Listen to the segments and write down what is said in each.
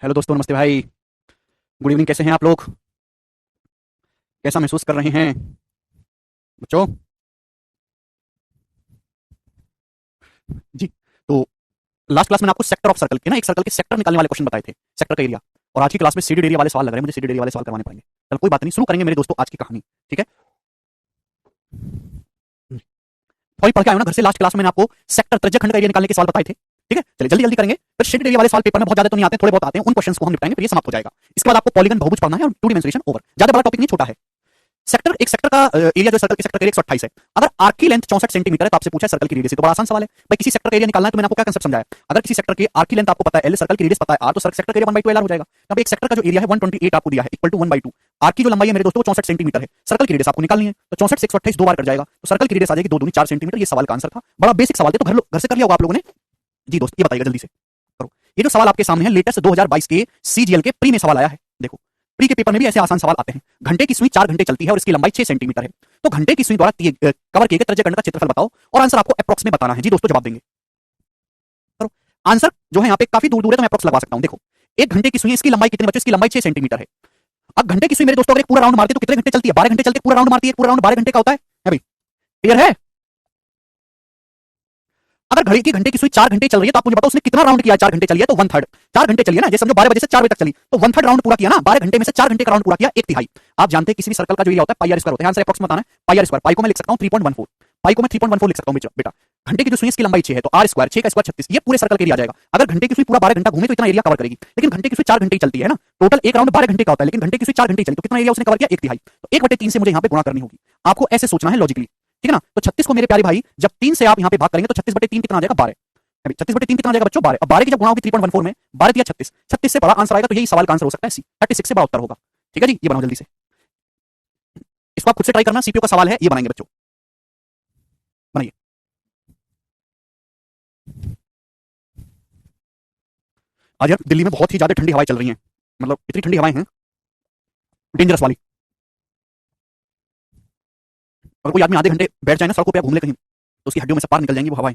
Hello दोस्तों, नमस्ते भाई। Good evening. कैसे हैं आप लोग? कैसा महसूस कर रहे हैं बच्चों? जी। तो लास्ट क्लास में आपको सेक्टर ऑफ सर्कल के ना, एक सर्कल के सेक्टर निकालने वाले क्वेश्चन बताए थे, सेक्टर का एरिया। और आज की क्लास में सीडेड एरिया वाले सवाल लग रहे हैं मुझे, सीडेड एरिया वाले सवाल करवाने पड़ेंगे। चलो कोई बात नहीं, शुरू करेंगे मेरे दोस्तों आज की कहानी। ठीक है। थोड़ी पढ़ के आयो ना घर से। लास्ट क्लास में मैंने आपको सेक्टर त्रिज्यखंड का एरिया निकालने के सवाल बताए थे। ठीक है, चलिए जल्दी जल्दी करेंगे। फिर शेडेड एरिया वाले सवाल पेपर में बहुत ज्यादा तो नहीं आते, थोड़े बहुत आते हैं, उन क्वेश्चंस को हम निपटाएंगे, फिर ये समाप्त हो जाएगा। इसके बाद आपको पॉलीगन बहुभुज पढ़ना है और टू डिमेंशनल ओवर। ज्यादा बड़ा टॉपिक नहीं, छोटा है। सेक्टर, एक सेक्टर का एरिया जो सर्कल के सेक्टर का एरिया 128 है। अगर आर्क की लेंथ 64 सेंटीमीटर है तो आपसे पूछा है सर्कल की रेडियस। तो बड़ा आसान सवाल है भाई। किसी सेक्टर का एरिया निकालना है तो मैंने आपको क्या कांसेप्ट समझाया। अगर किसी सेक्टर की आर्क की लेंथ आपको पता है L, सर्कल की रेडियस पता है R, तो सेक्टर का एरिया 1/2 LR हो जाएगा। अब एक सेक्टर का जो एरिया है 128 आपको दिया है, इक्वल टू 1/2। आर्क की जो लंबाई है मेरे दोस्तों 64 सेंटीमीटर है। सर्कल की रेडियस आपको निकालनी है, तो 64 से 128 दो बार कट जाएगा, तो सर्कल की रेडियस आ जाएगी 2 दूनी 4 सेंटीमीटर। ये सवाल का आंसर था। बड़ा बेसिक सवाल है, तो घर से कर लिया होगा आप लोगों ने। जी दोस्त, ये बताइएगा जल्दी से करो। ये जो सवाल आपके सामने है, लेटेस्ट 2022 के सीजीएल के प्री में सवाल आया है। देखो, प्री के पेपर में भी ऐसे आसान सवाल आते हैं। घंटे की सुई 4 घंटे चलती है और इसकी लंबाई 6 सेंटीमीटर है, तो घंटे की सुई द्वारा कवर किए गए त्रिज्यखंड का क्षेत्रफल बताओ और आंसर आपको अप्रॉक्स में बताना है। जी दोस्तों, जवाब देंगे करो। आंसर जो है यहाँ पे काफी दूर दूर है, तो मैं अप्रॉक्स लगवा सकता हूँ। देखो, एक घंटे की सुई, इसकी लंबाई कितनी बच्चों? इसकी लंबाई 6 सेंटीमीटर है। अब घंटे की सुई मेरे दोस्तों अगर एक पूरा राउंड मारती है तो कितने घंटे चलती है? 12 घंटे चलती है। पूरा राउंड मारती है, पूरा राउंड 12 घंटे का होता है भाई। क्लियर है? अगर घड़ी की घंटे की सुई 4 घंटे चल रही है तो आप मुझे बताओ उसने कितना राउंड किया? 4 घंटे चली है तो 1/3। 4 घंटे चली है ना, जैसे समझो 12 बजे से 4 बजे तक चली, तो 1/3 राउंड पूरा किया ना। 12 घंटे में से 4 घंटे का राउंड पूरा किया, 1/3। आप जानते हैं किसी भी सर्कल का जो एरिया होता है पाई आर स्क्वायर होता है। आंसर अप्रॉक्स बताना है। पाई आर स्क्वायर, पाई को मैं लिख सकता हूं 3.14, पाई को मैं 3.14 लिख सकता हूं बेटा। घंटे की जो सुई इसकी लंबाई 6 है, तो आर स्क्वायर 6 का स्क्वायर 36, ये पूरे सर्कल के एरिया आ जाएगा। अगर घंटे की सुई पूरा 12 घंटा घूमे तो इतना एरिया कवर करेगी, लेकिन घंटे की सुई 4 घंटे ही चलती है ना। टोटल एक राउंड 12 घंटे का होता है, लेकिन घंटे की सुई 4 घंटे ही चली, तो कितना एरिया उसने कवर किया? 1/3। तो 1/3 से मुझे यहाँ पे गुणा करनी होगी। आपको ऐसे सोचना है लॉजिकली, ठीक है ना। तो 36 को मेरे प्यारे भाई जब 3 से आप यहाँ पे भाग करेंगे तो 36/3 कितना आ जाएगा? 12। अभी 36/3 कितना आ जाएगा बच्चों? 12। अब 12 की जब गुणा होगी 3.14 में, 12 दिया 36, 36 से बड़ा आंसर आएगा, तो यही सवाल का आंसर हो सकता है सी। 36 से बड़ा उत्तर होगा। ठीक है जी, ये बनाओ जल्दी से। इसको आप खुद से ट्राई करना, सीपीयू का सवाल है, ये बनाएंगे बच्चों, बनाइए। आज यार दिल्ली में बहुत ही ज्यादा ठंडी हवाएं चल रही हैं, मतलब इतनी ठंडी हवाएं हैं, डेंजरस वाली। अगर कोई आदमी आधे घंटे बैठ जाए ना सड़कों पे या घूम ले कहीं, तो उसकी हड्डियों में से पार निकल जाएंगी वो हवाएं,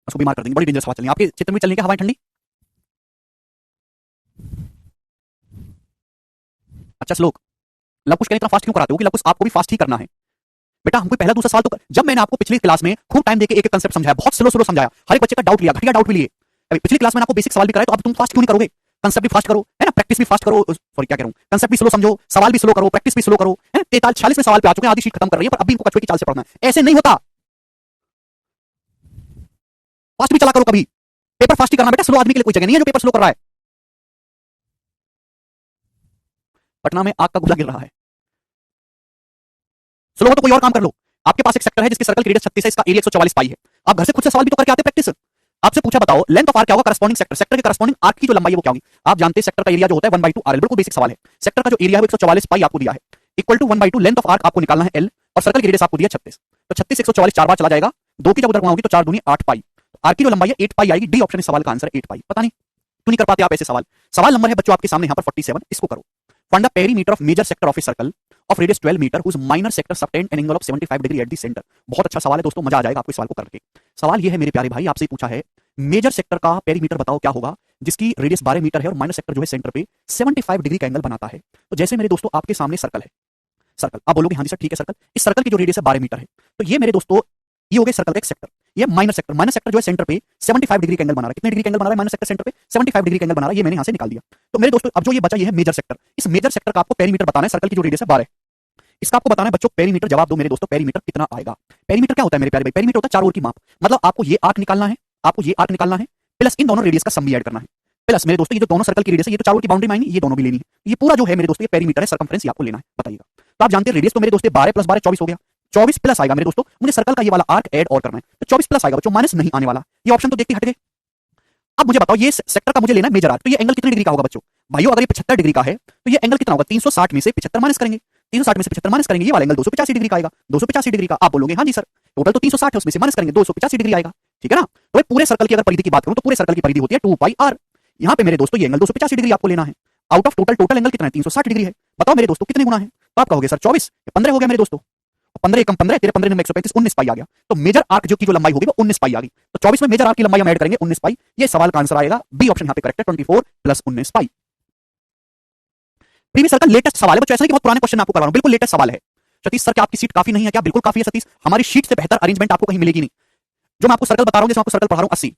उसको बीमार कर देंगी। बड़ी डेंजरस हवा चल रही है। आपके क्षेत्र में चलने की हवाएं ठंडी? अच्छा श्लोक, लव कुश इतना फास्ट क्यों कराते हो? कि लव कुश आपको भी फास्ट ही करना है बेटा। हमको पहला दूसरा सवाल तो जब मैंने आपको पिछली क्लास में खूब टाइम देके एक एक कंसेप्ट समझाया, बहुत स्लो स्लो समझाया, हर एक बच्चे का डाउट लिया, घटिया डाउट भी लिए। अभी पिछली क्लास में आपको बेसिक सवाल भी कराए, तो अब तुम फास्ट क्यों नहीं करोगे? कंसेप्ट भी फास्ट करो, है ना, प्रैक्टिस भी फास्ट करो। सॉरी क्या कह रहा हूं, कंसेप्ट भी स्लो समझो, सवाल भी स्लो करो, प्रैक्टिस भी स्लो करो, है ना। 43 में सवाल पे आ चुके हैं, आधी शीट खत्म कर रही है, पर अभी इनको कछुए की चाल से पढ़ना है। ऐसे नहीं होता, फास्ट भी चला करो कभी। पेपर फास्ट ही करना बेटा, स्लो आदमी के लिए कोई जगह नहीं है जो पेपर स्लो कर रहा है। पटना में आग का गोला गिर रहा है, स्लो हो तो कोई और काम कर लो। आपके पास एक सेक्टर है जिसके सर्कल की रेडियस 36 है, इसका एरिया 144 पाई है। आप घर से खुद से सवाल भी तो करके आते प्रैक्टिस। आपसे पूछा बताओ लेंथ ऑफ आर्क क्या होगा? करस्पॉन्डिंग सेक्टर, सेक्टर के करस्पॉन्डिंग आर्क की जो लंबाई है वो क्या होगी? आप जानते हैं सेक्टर का एरिया जो होता है 1/2 RL, बिल्कुल बेसिक सवाल है। सेक्टर का जो एरिया है वो 144 पाई आपको दिया है, equal to 1/2 length of arc आपको निकालना है L, और सर्कल की रेडियस आपको दिया 36। तो 36 144 4 बार चला जाएगा, 2 की जब उधर गुणा होगी तो 4 दूनी 8 पाई। आर्क की जो लंबाई है 8 पाई आएगी। डी ऑप्शन इस सवाल का आंसर है 8 पाई। पता नहीं क्यों नहीं कर पाते आप ऐसे सवाल। सवाल नंबर है बच्चों आपके सामने यहाँ पर 47, इसको करो। Find the perimeter of major sector of a circle of radius 12 metre whose minor sector subtend an angle of 75 degree at the centre. बहुत अच्छा सवाल है दोस्तों, मजा आ जाएगा आपको इस सवाल को करके। सवाल ये है मेरे प्यारे भाई, आपसे पूछा है मेजर सेक्टर का पेरीमीटर बताओ क्या होगा जिसकी रेडियस 12 मीटर है और माइनर सेक्टर जो है सेंटर पे 75 डिग्री का एंगल बनाता है। तो जैसे मेरे दोस्तों आपके सामने सर्कल है, सर्कल आप बोलोगे हाँ जी सर ठीक है सर्कल, इस सर्कल की जो रेडियस है 12 मीटर है, तो ये मेरे दोस्तों ये हो गया सर्कल का एक सेक्टर। ये माइनर सेक्टर, माइनर सेक्टर जो है सेंटर पे 75 डिग्री का एंगल बना रहा है। कितने डिग्री का एंगल बना रहा है माइनर सेक्टर? सेंटर पे 75 डिग्री का एंगल बना रहा है, ये मैंने यहां से निकाल दिया। तो मेरे दोस्तों अब जो ये बचा ये है मेजर सेक्टर। इस मेजर सेक्टर का आपको पेरीमीटर बताना है, सर्कल की जो रेडियस है 12, इसका आपको बताना है बच्चों पेरीमीटर। जवाब दो मेरे दोस्तों, पेरीमीटर कितना आएगा? पेरीमीटर क्या होता है मेरे प्यारे भाई? पेरीमीटर होता है चारों ओर की माप। मतलब आपको ये आर्क निकालना है, आपको ये आर्क निकालना है, प्लस इन दोनों रेडियस का सम भी ऐड करना है, प्लस मेरे दोस्तों ये जो दोनों सर्कल की रेडियस है, ये तो चारों की बाउंड्री में आएंगी, ये दोनों भी लेनी है। ये पूरा जो है मेरे दोस्तों ये पेरीमीटर है, सर्कमफ्रेंस ये आपको लेना है। बताइएगा। तो आप जानते हैं रेडियस तो मेरे दोस्तों 12 + 12 24 हो गया, 24 प्लस आएगा मेरे दोस्तों। मुझे सर्कल का ये वाला आर्क ऐड और करना है, तो 24 प्लस आएगा बच्चों, माइनस नहीं आने वाला। ये ऑप्शन तो देखते हट गए। अब मुझे बताओ ये सेक्टर का मुझे लेना है मेजर आर्क, तो ये एंगल कितने डिग्री का होगा बच्चों? भाइयों अगर ये 75 डिग्री का है तो ये एंगल कितना होगा? 360 में से 75 माइनस करेंगे, 360 में से 75 माइनस करेंगे, ये वाला एंगल 285 डिग्री का आएगा। 285 डिग्री का आप बोलोगे हाँ जी सर, टोटल तो 360 है, उसमें से माइनस करेंगे 285 डिग्री आएगा। ठीक है ना। तो पूरे सर्कल की अगर परिधि की बात करूं तो पूरे सर्कल की परिधि होती है 2 पाई आर। यहाँ पे मेरे दोस्तों ये एंगल 285 डिग्री आपको लेना है। Out of total, total angle कितना है? 360 डिग्री है। बताओ मेरे दोस्तों कितने गुना है? तो आप कहोगे सर 24, 15 हो गया मेरे दोस्तों। 15 कम 15 तेरे 15 में 135, 19 पाई आ गया। तो मेजर आर्क जो की जो लंबाई होगी वो 19 पाई आ गई। तो 24 में मेजर आर्क की लंबाई हम ऐड करेंगे 19 पाई। ये सवाल का आंसर आएगा बी ऑप्शन, यहाँ पे करेक्ट है 24 + 19 पाई। प्रीवियस सर का लेटेस्ट सवाल है बच्चों, ऐसा नहीं कि बहुत पुराने क्वेश्चन आपको करवा रहा हूं, बिल्कुल लेटेस्ट सवाल है। सतीश सर क्या आपकी सीट काफी नहीं है क्या? बिल्कुल काफी है सतीश, हमारी शीट से बेहतर अरेंजमेंट आपको कहीं मिलेगी नहीं। जो मैं आपको सर्कल बता रहा हूं, जैसे आपको सर्कल पढ़ा रहा हूं 80,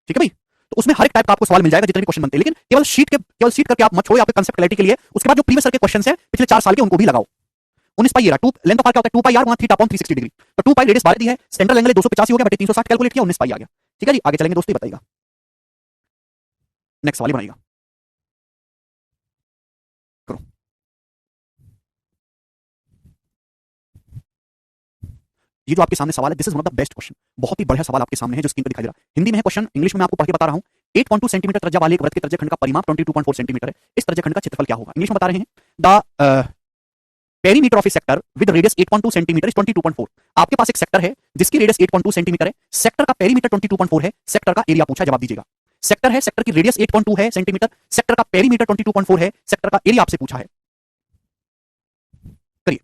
ठीक है भाई। तो उसमें हर एक टाइप का आपको सवाल मिल जाएगा जितने भी क्वेश्चन बनते हैं, लेकिन केवल शीट करके आप मत छोड़ो, आपके कंसेप्ट क्लैरिटी के लिए। उसके बाद जो प्रीवियस सर के क्वेश्चन है पिछले 4 साल के, उनको भी लगाओ। 19 पाई ये रहा, 2 लेंथ ऑफ आर्क क्या होता है, 2 pi are 1 theta upon 360 degree. तो 2 पाई रेडियस 12 दी है, सेंट्रल एंगल 285 हो गया बटे 360 कैलकुलेट किया, 19 पाई आ गया। ठीक है जी, आगे चलेंगे दोस्तों, बताइएगा नेक्स्ट सवाल बनाइएगा, करो। ये जो आपके सामने सवाल है, this is one of the best question, बहुत ही बढ़िया सवाल आपके सामने है जो स्क्रीन पर दिखाई दे रहा है। हिंदी में है क्वेश्चन, इंग्लिश में मैं आपको पढ़ के बता रहा हूं। 8.2 सेंटीमीटर त्रिज्या वाले एक वृत्त के त्रिज्याखंड का परिमाप 22.4 सेंटीमीटर है। इस त्रिज्याखंड का क्षेत्रफल क्या होगा? इंग्लिश में बता रहे हैं, the perimeter of A sector with radius 8.2 centimetre is 22.4। आपके पास एक सेक्टर है जिसकी रेडियस 8.2 सेंटीमीटर है, सेक्टर का पेरीमीटर 22.4 है, सेक्टर का एरिया पूछा, जवाब दीजिएगा। सेक्टर है, सेक्टर की रेडियस 8.2 है सेंटीमीटर, सेक्टर का पेरीमीटर 22.4 है, सेक्टर का एरिया आपसे पूछा है। करिए।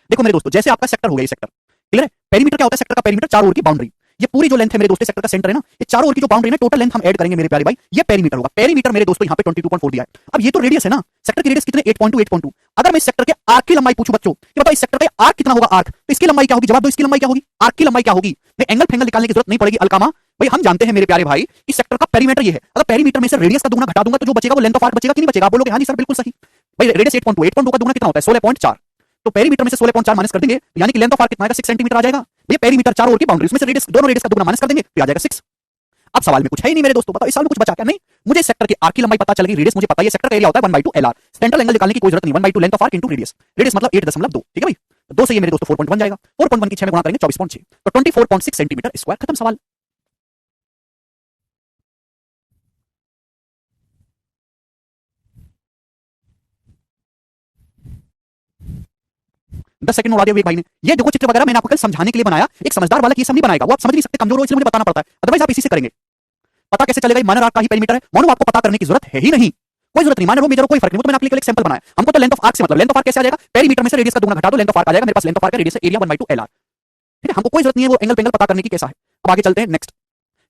देखो मेरे दोस्तों, जैसे आपका सेक्टर हो गया, ये सेक्टर क्लियर है। पेरीमीटर क्या होता है? सेक्टर का पेरीमीटर, चारों ओर की बाउंड्री। ये पूरी जो लेंथ है मेरे दोस्तों सेक्टर का सेंटर है ना, ये चारों ओर की जो बाउंड्री है, टोटल लेंथ हम ऐड करेंगे मेरे प्यारे भाई, ये पेरीमीटर होगा। पेरीमीटर मेरे दोस्तों यहाँ पे 22.4 दिया है। अब ये तो रेडियस है ना, सेक्टर की रेडियस कितने, 8.2। अगर मैं इस सेक्टर के आर्क की लंबाई पूछूं बच्चों कि बताओ इस सेक्टर का आर्क कितना होगा, आर्क, तो इसकी लंबाई क्या होगी? जवाब दो, इसकी लंबाई क्या होगी? आर्क की लंबाई क्या होगी? एंगल फेंगल निकालने की जरूरत नहीं पड़ेगी अलकामा भाई, हम जानते हैं मेरे प्यारे भाई इस सेक्टर का पेरीमीटर ये है। अगर पेरीमीटर में से रेडियस का दुगना घटा दूंगा तो जो बचेगा वो लेंथ ऑफ आर्क बचेगा कि नहीं बचेगा? आप बोलोगे हाँ जी सर बिल्कुल सही भाई, रेडियस 8.2 का दुगना कितना होता है? 16.4। तो पेरीमीटर में से 16.4 माइनस कर देंगे, यानी कि लेंथ ऑफ आर्क कितना आएगा? 6 सेंटीमीटर आ जाएगा। ये पेरीमीटर चारों ओर की बाउंड्री, उसमें से रेडियस, दोनों रेडियस का दुगना माइनस कर देंगे तो आ जाएगा 6। अब सवाल में कुछ है ही नहीं मेरे दोस्तों, बताओ इस सवाल में कुछ बचा क्या? नहीं, मुझे सेक्टर के आर्क की लंबाई पता चल गई, रेडियस मुझे पता है, सेक्टर का एरिया होता है 1/2 LR। सेंट्रल एंगल निकालने की कोई जरूरत नहीं, 1/2 length of arc into radius, radius मतलब 8.2। ठीक है भाई, तो 2 से ये मेरे दोस्तों 4.1 जाएगा, 4.1 की 6 में गुणा करेंगे 24.6, तो 24.6 सेंटीमीटर स्क्वायर। खत्म सवाल। दस सेकंड उड़ा दिया एक भाई ने। ये देखो चित्र वगैरह मैंने आपको कल समझाने के लिए बनाया, एक समझदार वाला ये सब नहीं बनाएगा, वो आप समझ नहीं सकते, कमजोर हो इसलिए मुझे बताना पड़ता है, अदरवाइज आप इसी से करेंगे। पता कैसे चलेगा? माइनर आर्क का ही पेरीमीटर है, मोनो आपको पता करने की जरूरत है ही नहीं, कोई जरूरत नहीं, माइनर हो मेजर हो कोई फर्क नहीं, वो तो मैंने आपके लिए एक सैंपल बनाया। हमको तो लेंथ ऑफ आर्क से मतलब, लेंथ ऑफ आर्क कैसे आ जाएगा? पेरीमीटर में से रेडियस का दुगना घटा दो, लेंथ ऑफ आर्क आ जाएगा। मेरे पास लेंथ ऑफ आर्क का रेडियस है एरिया 1/2 LR। ठीक है, हमको कोई जरूरत नहीं है वो एंगल पेंगल पता करने की कैसा है। अब आगे चलते हैं नेक्स्ट।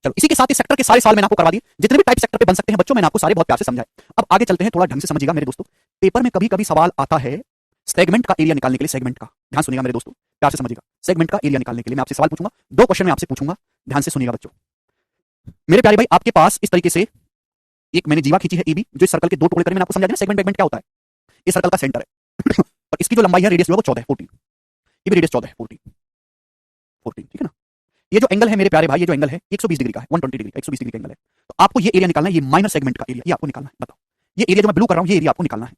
चलो, इसी के साथ ही सेक्टर के सारे सवाल मैंने आपको करवा दिए, जितने भी टाइप सेक्टर पे बन सकते हैं बच्चों, मैंने आपको सारे बहुत प्यार से समझाए। अब आगे चलते हैं, थोड़ा ढंग से समझिएगा मेरे दोस्तों। पेपर में कभी कभी सवाल आता है सेगमेंट का एरिया निकालने के लिए, सेगमेंट का, ध्यान सुनिएगा मेरे दोस्तों, प्यार से समझिएगा। सेगमेंट का एरिया निकालने के लिए मैं आपसे सवाल पूछूंगा, 2 क्वेश्चन मैं आपसे पूछूंगा, ध्यान से सुनिएगा बच्चों। मेरे प्यारे भाई, आपके पास इस तरीके से एक मैंने जीवा खींची है EB, जो इस सर्कल के 2 टुकड़े करें, मैंने आपको समझा दिया सेगमेंट क्या होता है। ये सर्कल का सेंटर है और इसकी जो लंबाई है, रेडियस जो है वो 14 है, 14। ये भी रेडियस 14 है, 14, ठीक है ना। ये जो एंगल है मेरे प्यारे भाई, ये जो एंगल है 120 डिग्री का है, 120 डिग्री का, 120 डिग्री का एंगल है। तो आपको ये एरिया निकालना है, ये माइनर सेगमेंट का एरिया, ये आपको निकालना है। बताओ, ये एरिया जो मैं ब्लू कर रहा हूं, ये एरिया आपको निकालना है।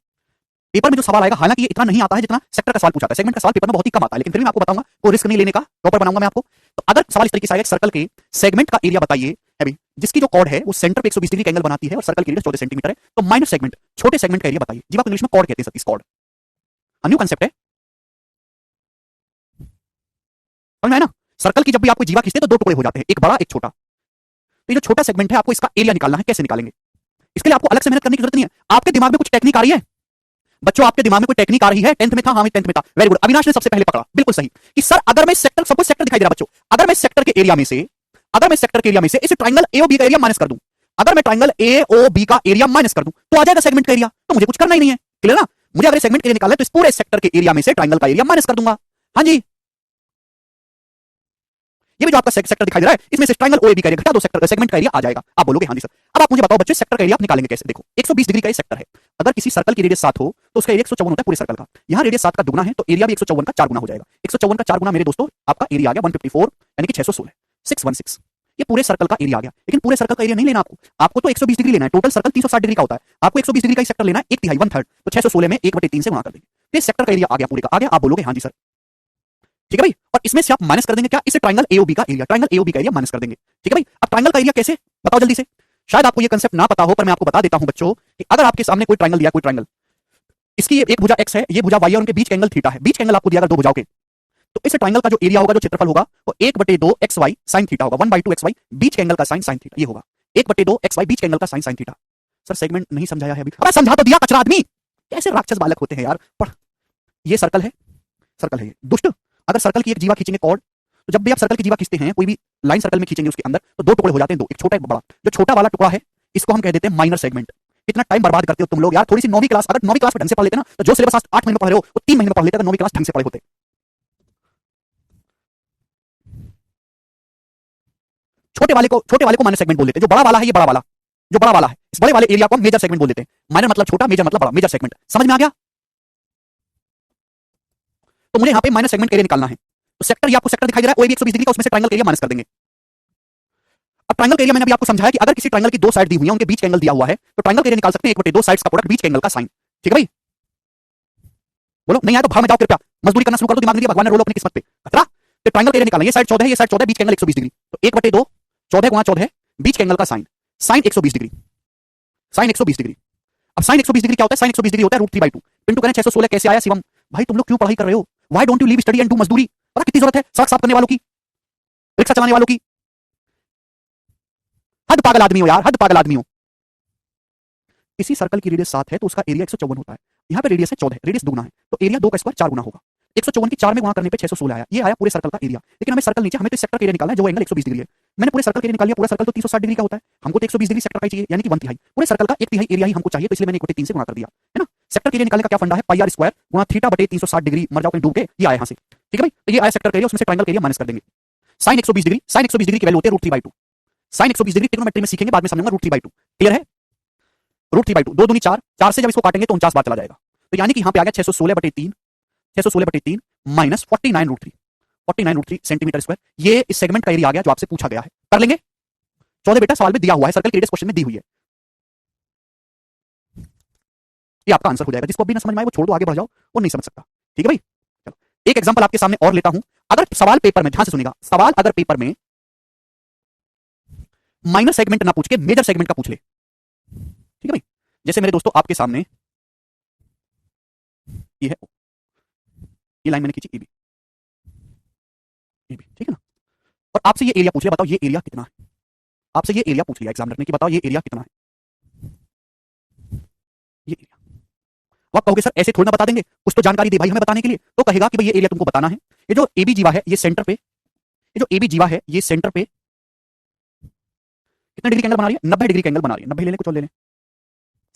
पेपर में जो सवाल आएगा, हालांकि ये इतना नहीं आता है जितना सेक्टर का सवाल पूछा था, सेगमेंट का सवाल पेपर में बहुत ही कम आता है, लेकिन फिर भी मैं आपको बताऊंगा, कोई रिस्क नहीं लेने का, प्रॉपर बनाऊंगा मैं आपको। तो अगर सवाल इस तरीके से आएगा, सर्कल के सेगमेंट का एरिया बताइए है भाई, जिसकी जो कॉर्ड है वो सेंटर पे 120 डिग्री का एंगल बनाती है और सर्कल की रेडियस 14 सेंटीमीटर है, तो माइनर सेगमेंट, छोटे सेगमेंट का एरिया बताइए। जी, आप इंग्लिश में कॉर्ड कहते हैं सतीश, कॉर्ड, न्यू कांसेप्ट है, समझ में आया ना। सर्कल की जब भी आपको जीवा खींचते हैं तो 2 टुकड़े हो जाते हैं, एक बड़ा एक छोटा। तो ये जो छोटा सेगमेंट है, आपको इसका एरिया निकालना है, कैसे निकालेंगे? इसके लिए आपको अलग से मेहनत करने की जरूरत नहीं है। आपके दिमाग में कुछ टेक्निक आ रही है बच्चों, आपके दिमाग में कोई टेक्निक आ रही है? 10th में था, हाँ 10th में था, वेरी गुड। अविनाश ने सबसे पहले पकड़ा, बिल्कुल सही, कि सर अगर मैं सेक्टर, सबको सेक्टर दिखाई दे रहा बच्चों, अगर मैं सेक्टर के एरिया में से, अगर मैं सेक्टर के एरिया में से इस ट्रायंगल AOB का एरिया माइनस कर दूं, अगर मैं ट्रायंगल AOB का एरिया माइनस कर दूं तो आ जाएगा सेगमेंट का एरिया, तो मुझे कुछ करना ही नहीं है, क्लियर ना। मुझे अगर सेगमेंट एरिया निकालना है तो इस पूरे सेक्टर के एरिया में से ट्रायंगल का एरिया माइनस कर दूंगा। हाँ जी, ये भी जो आपका सेक्टर दिखाई दे रहा है, इसमें से ट्रायंगल OAB का एरिया घटा दो, सेक्टर सेगमेंट का एरिया आ जाएगा। आप बोलोगे हाँ जी सर। अब आप मुझे बताओ बच्चे, सेक्टर का एरिया आप निकालेंगे कैसे? देखो, 120 डिग्री का ये सेक्टर है, अगर किसी सर्कल की रेडियस 7 हो तो उसका एरिया 154 होता है पूरे सर्कल का। यहाँ रेडियस 7 का दुगना है तो एरिया भी 154 का 4 गुना हो जाएगा। 154 का 4 गुना मेरे दोस्तों आपका एरिया आ गया 154, यानी कि 616, 616। ये पूरे सर्कल का एरिया आ गया, लेकिन पूरे सर्कल का एरिया नहीं लेना आपको, आपको तो 120 डिग्री लेना है। टोटल सर्कल 360 डिग्री का होता है, आपको 120 डिग्री का सेक्टर लेना है, 1/3, 1/3, तो 616 में 1/3 से गुणा कर देंगे, ये सेक्टर का एरिया आ गया, पूरे का आ गया। आप बोलोगे हाँ जी सर, ठीक है भाई। और इसमें से आप माइनस कर देंगे क्या? इससे ट्रायंगल AOB का एरिया, ट्रायंगल AOB का एरिया माइनस कर देंगे, ठीक है भाई। अब ट्रायंगल का एरिया कैसे, बताओ जल्दी से। शायद आपको ये कंसेप्ट ना पता हो, पर मैं आपको बता देता हूं बच्चों कि अगर आपके सामने कोई ट्रायंगल दिया, कोई ट्रायंगल, इसकी एक भुजा x है, ये भुजा y है, और उनके बीच एंगल थीटा है, बीच एंगल आपको दिया अगर 2 भुजाओं के, तो इस ट्रायंगल का जो एरिया होगा, जो क्षेत्रफल होगा, वो 1/2 xy sin थीटा होगा, 1/2 xy बीच एंगल का sin थीटा, ये होगा 1/2 xy बीच एंगल का sin थीटा। सर सेगमेंट नहीं समझाया है अभी। अरे समझा तो दिया कचरा आदमी, कैसे राक्षस बालक होते हैं यार। पढ़, ये सर्कल है, सर्कल है ये दुष्ट। अगर सर्कल की एक जीवा खींचेंगे कॉर्ड, तो जब भी आप सर्कल की जीवा खींचते हैं, कोई भी लाइन सर्कल में खींचेंगे उसके अंदर, तो 2 टुकड़े हो जाते हैं, 2, एक छोटा एक बड़ा। जो छोटा वाला टुकड़ा है इसको हम कह देते हैं माइनर सेगमेंट। कितना टाइम बर्बाद करते हो तुम लोग यार। थोड़ी सी नौवीं क्लास, अगर नौवीं क्लास में ढंग से पढ़ लेते ना, तो जो सिलेबस आज 8 महीने में पढ़ रहे हो वो 3 महीने में पढ़ लेते, अगर नौवीं क्लास ढंग से पढ़े होते। छोटे वाले को माइनर सेगमेंट बोल देते हैं। जो बड़ा वाला है, ये बड़ा वाला, जो बड़ा वाला है, इस बड़े वाले एरिया को हम मेजर सेगमेंट बोल देते हैं। माइनर मतलब छोटा, मेजर मतलब बड़ा, मेजर सेगमेंट। समझ में आ गया? तो मुझे यहां पे माइनर सेगमेंट एरिया निकालना है। तो सेक्टर, ये आपको सेक्टर दिखाई दे रहा है, कोई भी 120 डिग्री का, उसमें से ट्रायंगल एरिया माइनस कर देंगे। अब ट्रायंगल एरिया मैंने अभी आपको समझाया कि अगर किसी ट्रायंगल की दो साइड दी हुई है, उनके बीच का एंगल दिया हुआ है, तो ट्रायंगल एरिया निकाल सकते हैं 1/2 साइड्स का प्रोडक्ट, बीच के एंगल का साइन। ठीक है भाई? बोलो, नहीं आया तो भाव में जाओ कृपया, मजदूरी करना शुरू कर दो, दिमाग नहीं दिया भगवान ने, रोलो अपनी किस्मत पे खतरा। तो ट्रायंगल एरिया निकालना, ये साइड 14 है, ये साइड 14, बीच के एंगल 120 डिग्री। तो 1/2, 14 गुणा 14, बीच के एंगल का sine, sine 120 degree, sine 120 degree. अब साइन 120 डिग्री क्या होता है? साइन 120 डिग्री होता है √3/2। पिंटू कह रहे हैं 616 कैसे आया शिवम? भाई तुम लोग क्यों पढ़ाई कर रहे हो? Why don't you leave study and do मजदूरी? पता कितनी जरूरत है सड़क साफ करने वालों की, रिक्शा चलाने वालों की। हद पागल आदमी हो यार, हद पागल आदमी हो। किसी सर्कल की रेडियस 7 है तो उसका एरिया 154 होता है। यहाँ पे रेडियस है 14, रेडियस दुगना है, तो एरिया 2 का स्क्वायर 4 गुना होगा। 154 की 4 में गुणा करने पे 616 आया, ये आया पूरे सर्कल का एरिया। लेकिन हमें सर्कल नीचे, हमें तो सेक्टर का एरिया निकालना है जो एंगल 120 डिग्री है। मैंने पूरे सर्कल का एरिया निकाल लिया, पूरा सर्कल तो 360 डिग्री का होता है, हमको तो 120 डिग्री सेक्टर का ही चाहिए, यानी कि 1/3। पूरे सर्कल का 1/3 एरिया ही हमको चाहिए, तो इसलिए मैंने 1/3 से गुणा कर दिया, है ना। सेक्टर के एरिया निकालने का क्या फंडा है? पाई आर स्क्वायर गुणा थीटा बटे 360 डिग्री, मर जाओ कहीं डूब के, ये आया यहाँ से। ठीक है भाई? तो ये आया सेक्टर का एरिया, उसमें से ट्रायंगल का एरिया माइनस कर देंगे। साइन 120 डिग्री, साइन 120 डिग्री की वैल्यू होती है √3/2। साइन 120 डिग्री ट्रिग्नोमेट्री में सीखेंगे, बाद में समझूंगा। √3/2 क्लियर है? √3/2, 2 दूनी 4, 4 से जब इसको काटेंगे तो 49 बार चला जाएगा। तो यानी कि यहाँ पे आ गया 616/3, 616/3 माइनस 49√3, 49√3 सेंटीमीटर स्क्वायर। ये इस सेगमेंट का एरिया आ गया जो आपसे पूछा गया है। कर लेंगे? 14 बेटा सवाल में दिया हुआ है, सर्कल की रेडियस क्वेश्चन में दी हुई है। ये आपका आंसर हो जाएगा। जिसको भी ना समझ में आए वो छोड़ दो, आगे बढ़ जाओ, वो नहीं समझ सकता। ठीक है भाई? चलो एक एग्जांपल आपके सामने और लेता हूं। अगर सवाल पेपर में, ध्यान से सुनिएगा, सवाल अगर पेपर में माइनर सेगमेंट ना पूछ के मेजर सेगमेंट का पूछ ले, ठीक है भाई? जैसे मेरे दोस्तों आपके सामने ये है, ये लाइन मैंने खींची एबी, एबी, ठीक है ना। और आपसे ये एरिया पूछ लिया, बताओ ये एरिया कितना है। आपसे ये एरिया पूछ लिया एग्जामिनर ने कि बताओ ये एरिया कितना है, ये एरिया। तो आप कहोगे सर ऐसे थोड़ी ना बता देंगे, कुछ तो जानकारी दे भाई हमें बताने के लिए। तो कहेगा कि भाई ये एरिया तुमको बताना है। ये जो एबी जीवा है, ये सेंटर पे, ये जो एबी जीवा है, ये सेंटर पे कितने डिग्री का एंगल बना रही है? 90 डिग्री का एंगल बना रही है। 90 ले लें, कुछ और ले लें,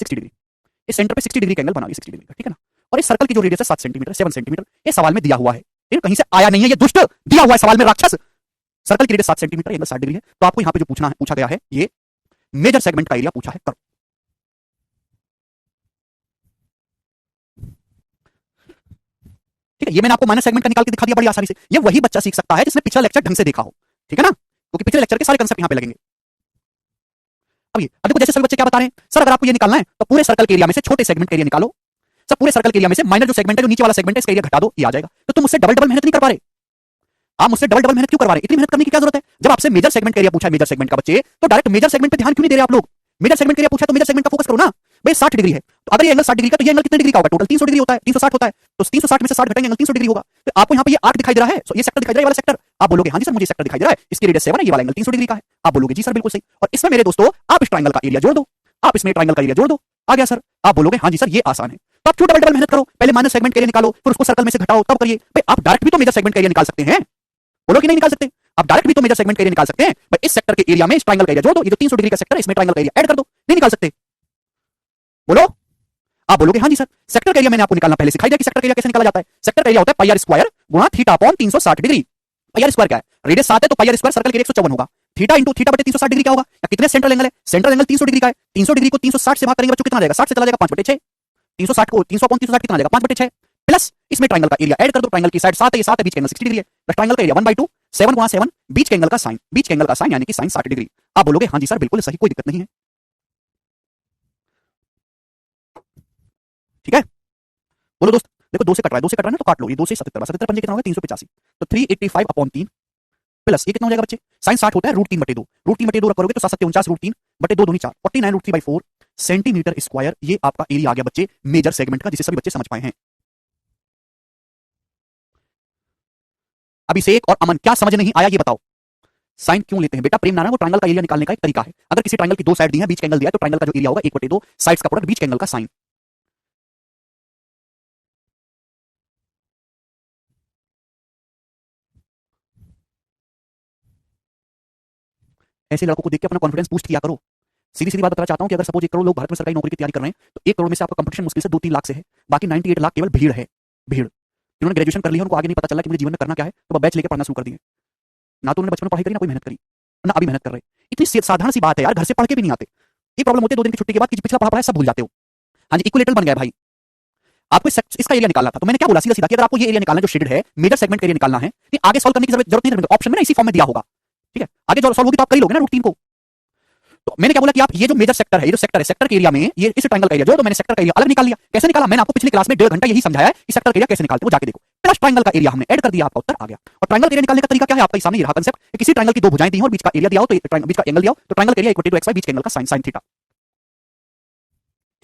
60 डिग्री। ये सेंटर पे 60 डिग्री का एंगल बना रही है, 60 डिग्री का, ठीक है ना। और इस सर्कल की जो रेडियस है 7 सेंटीमीटर, 7 सेंटीमीटर, ये सवाल में दिया हुआ है, ये कहीं से आया नहीं है, ये दुष्ट दिया हुआ है सवाल में, राक्षस। सर्कल की रेडियस 7 सेंटीमीटर, एंगल 60 डिग्री है। तो आपको यहाँ पे जो पूछा गया है, ये मेजर सेगमेंट का एरिया पूछा है। करो। ठीक है, ये मैंने आपको माइनर सेगमेंट का निकाल के दिखा दिया बड़ी आसानी से। ये वही बच्चा सीख सकता है जिसने पिछला लेक्चर ढंग से देखा हो, ठीक है ना, क्योंकि पिछले लेक्चर के सारे कंसेप्ट यहाँ पे लगेंगे। अब देखो, जैसे सभी बच्चे क्या बता रहे हैं, सर अगर आपको ये निकालना है तो पूरे सर्कल के एरिया में से छोटे सेगमेंट का एरिया निकालो। सर पूरे सर्कल के एरिया में से माइनर जो सेगमेंट है, जो नीचे वाला सेगमेंट है, इसका एरिया घटा दो, ये आ जाएगा। तो तुम मुझसे डबल डबल मेहनत नहीं कर पा रहे। आप मुझसे डबल डबल मेहनत क्यों करवा रहे? इतनी मेहनत करने की क्या जरूरत है? जब आपसे मेजर सेगमेंट का एरिया पूछा है, मेजर सेगमेंट का बच्चे, तो डायरेक्ट मेजर सेगमेंट पे ध्यान क्यों नहीं दे रहे आप लोग? मेजर सेगमेंट का एरिया पूछा तो मेजर सेगमेंट का फोकस करो ना भाई। 60 डिग्री है, तो अगर ये एंगल 60 डिग्री का, तो ये एंगल कितने डिग्री का होगा? टोटल 300 डिग्री होता है, 360 होता है। तो 360 में से 60 घटाएंगे, एंगल 300 डिग्री होगा। तो आपको यहाँ पे ये आर्क दिखाई दे रहा है, ये सेक्टर दिखाई दे रहा है, ये वाला सेक्टर। आप बोलोगे हाँ जी सर मुझे सेक्टर दिखाई दे रहा है, इसकी रेडियस 7 है, ये वाला एंगल 300 डिग्री का है। आप बोलोगे जी सर बिल्कुल सही। और इसमें मेरे दोस्तों आप इस ट्रायंगल का एरिया जोड़ दो, आप इसमें ट्रायंगल का एरिया जोड़ दो, आ गया सर। आप बोलोगे हाँ जी सर ये आसान है। तो आप क्यों डबल डबल मेहनत करो? पहले माइनर सेगमेंट के एरिया निकालो, फिर उसको सर्कल में से घटाओ, तब करिए भाई। आप डायरेक्ट भी तो मेजर सेगमेंट का एरिया निकाल सकते हैं, बोलो कि नहीं निकाल सकते? आप डायरेक्ट भी तो मेजर सेगमेंट का एरिया निकाल सकते हैं भाई। इस सेक्टर के एरिया में इस ट्रायंगल का एरिया जोड़ दो, ये जो 300 डिग्री का सेक्टर है, इसमें ट्रायंगल का एरिया ऐड कर दो। नहीं निकाल सकते? बोलो। आप बोलोगे हाँ जी सर, सेक्टर का एरिया मैंने आपको निकालना पहले सिखाई दिया कि सेक्टर का एरिया कैसे निकाला जाता है। सेक्टर का एरिया होता है पाई आर स्क्वायर गुणा theta upon 360 degree. Pi R square क्या है? रेडियस 7 है, तो पाई आर स्क्वायर सर्कल के एरिया 154 होगा। थीटा इंटू थीटा बटे 360 डिग्री क्या होगा? या कितने सेंट्रल एंगल है? सेंट्रल एंगल 300 डिग्री का है। 300 डिग्री को 360 से भाग करेंगे बच्चों, कितना आ जाएगा? 60 से चला जाएगा 5/6। 360 को 300 अपॉन 360 कितना आ जाएगा? 5/6 प्लस इसमें ट्रायंगल का एरिया ऐड कर दो। ट्रायंगल की साइड 7 है, ये 7 है, बीच का एंगल 60 डिग्री है, बस ट्रायंगल का एरिया 1/2, 7 गुणा 7, बीच के एंगल का साइन, बीच के एंगल का साइन यानी कि साइन 60 डिग्री। आप बोलोगे हाँ जी सर बिल्कुल सही, कोई दिक्कत नहीं है, ठीक है। बोलो दोस्त, देखो 2 से कट रहा है, 2 से कट रहा है ना, तो काट लो। ये 2 से 77, 77 पंजे कितना होगा? 385। तो 385 अपॉन 3 प्लस ये कितना हो जाएगा बच्चे? साइन 60 होता है √3/2, √3/2 रख करोगे तो 7 49 √3/2 दूनी 4, 49√3/4 सेंटीमीटर स्क्वायर। ये आपका एरिया आ गया बच्चे मेजर सेगमेंट का, जिसे सभी बच्चे समझ पाए हैं। अभिषेक और अमन क्या समझ नहीं आया ये बताओ। साइन क्यों लेते हैं बेटा? प्रेम नारायण, वो ट्रायंगल का एरिया निकालने का एक तरीका है। अगर किसी ट्रायंगल की दो साइड दी है, बीच का एंगल दिया है, तो ट्रायंगल का जो एरिया होगा 1/2 साइड्स का प्रोडक्ट, बीच के एंगल का साइन। ऐसे लड़कों को देख के अपना कॉन्फिडेंस बूस्ट किया करो। सीधी सीधी बात बताना चाहता हूं कि अगर सपोज 1 करोड़ लोग भारत में सरकारी नौकरी की तैयारी कर रहे हैं तो 1 करोड़ में से आपका कंपटीशन मुश्किल से 2-3 लाख से है, बाकी 98 लाख केवल भीड़ है। भीड़ जिन्होंने ग्रेजुएशन कर लिया, उनको आगे नहीं पता चला कि मुझे जीवन में करना क्या है, तो वो बैच लेकर पढ़ना शुरू कर दिए। ना तो उन्होंने बचपन में पढ़ाई करी, ना कोई मेहनत करी, ना अभी मेहनत कर रहे। इतनी साधारण सी बात है यार, घर से पढ़ के भी नहीं आते। ये प्रॉब्लम होती है 2 दिन की छुट्टी के बाद कि पिछला पढ़ा सब भूल जाते हो। हाँ जी, इक्विलेटरल बन गया भाई। आपको इसका एरिया निकालना था, तो मैंने क्या बोला सीधा सीधा कि अगर आपको ये एरिया निकालना जो शेडेड है, मेजर सेगमेंट एरिया निकालना है, नहीं आगे सॉल्व करने की जरूरत नहीं है, ऑप्शन में ना इसी फॉर्म में दिया होगा। ठीक है, आगे जो सॉल्व होगी तो आप कर ही लोगे ना रूट 3 को। तो मैंने क्या बोला कि आप ये जो मेजर सेक्टर है, ये जो सेक्टर है, सेक्टर के एरिया में ये इस ट्रायंगल का एरिया जो तो मैंने सेक्टर का एरिया अलग निकाल लिया। कैसे निकाला? मैंने आपको पिछली क्लास में 1.5 घंटा यही समझाया है कि सेक्टर का एरिया कैसे निकालते हो, जाके देखो। प्लस ट्रायंगल का एरिया हमने ऐड कर दिया, आपका उत्तर आ गया। और ट्रायंगल एरिया निकालने का तरीका क्या है? आपका सामने ये रहा कांसेप्ट कि किसी ट्रायंगल की 2 भुजाएं दी हो और बीच का एरिया दिया हो, तो बीच का एंगल दिया हो, तो ट्रायंगल का एरिया इक्वल टू xy, बीच के एंगल का sin थीटा।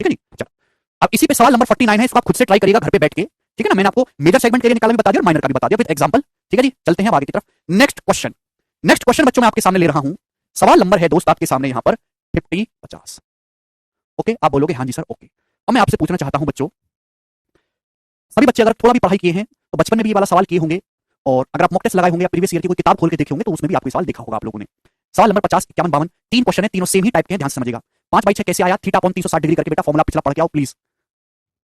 ठीक है जी, चलो अब इसी पे सवाल नंबर 49 है, इसको आप खुद से ट्राई करिएगा घर पे बैठ के। ठीक है ना, मैंने आपको मेजर सेगमेंट एरिया निकालना भी बता दिया और माइनर का भी बता दिया विद एग्जांपल। ठीक है जी, चलते हैं अब आगे की तरफ। नेक्स्ट क्वेश्चन बच्चों मैं आपके सामने ले रहा हूं। सवाल नंबर है दोस्त आपके सामने यहां पर 50। ओके, आप बोलोगे हाँ जी सर ओके। अब मैं आपसे पूछना चाहता हूं बच्चों, सभी बच्चे अगर थोड़ा भी पढ़ाई किए हैं तो बचपन में भी ये वाला सवाल किए होंगे, और अगर आप मॉक टेस्ट लगाए होंगे या प्रीवियस ईयर की कोई किताब खोल के देखे होंगे तो उसमें भी आपको सवाल देखा होगा आप लोगों ने। सवाल नंबर 50, 51, 52 3 क्वेश्चन है, तीनों सेम ही टाइप के हैं, ध्यान से समझिएगा। 5/6 कैसे आया? थीटा अपॉन 360 डिग्री करके बेटा फॉर्मूला पिछला पढ़ के आओ प्लीज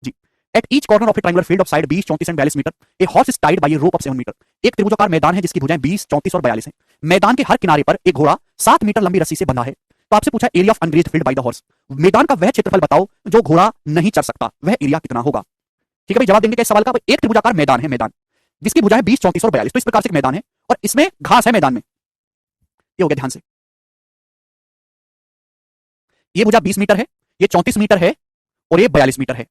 जी। At each corner of a triangular field of side 20, 34 and 42 metre, a horse is tied by a rope of 7 metre. एक त्रिभुजाकार मैदान है जिसकी भुजाएं 20, 34 और 42 है। मैदान के हर किनारे पर एक घोड़ा 7 मीटर लंबी रस्सी से बंधा है। तो आपसे पूछा area of ungrazed field by the horse. मैदान का वह क्षेत्रफल बताओ जो घोड़ा नहीं चढ़ सकता, वह एरिया कितना होगा? ठीक है भाई, जवाब देंगे किस सवाल का? एक त्रिभुजाकार मैदान है, मैदान जिसकी भुजाएं 20, 34 और 42, तो इस प्रकार से एक मैदान है और इसमें घास है मैदान में। ये हो गया, ध्यान से। ये भुजा 20 मीटर है, ये 34 मीटर है और ये 42 मीटर है।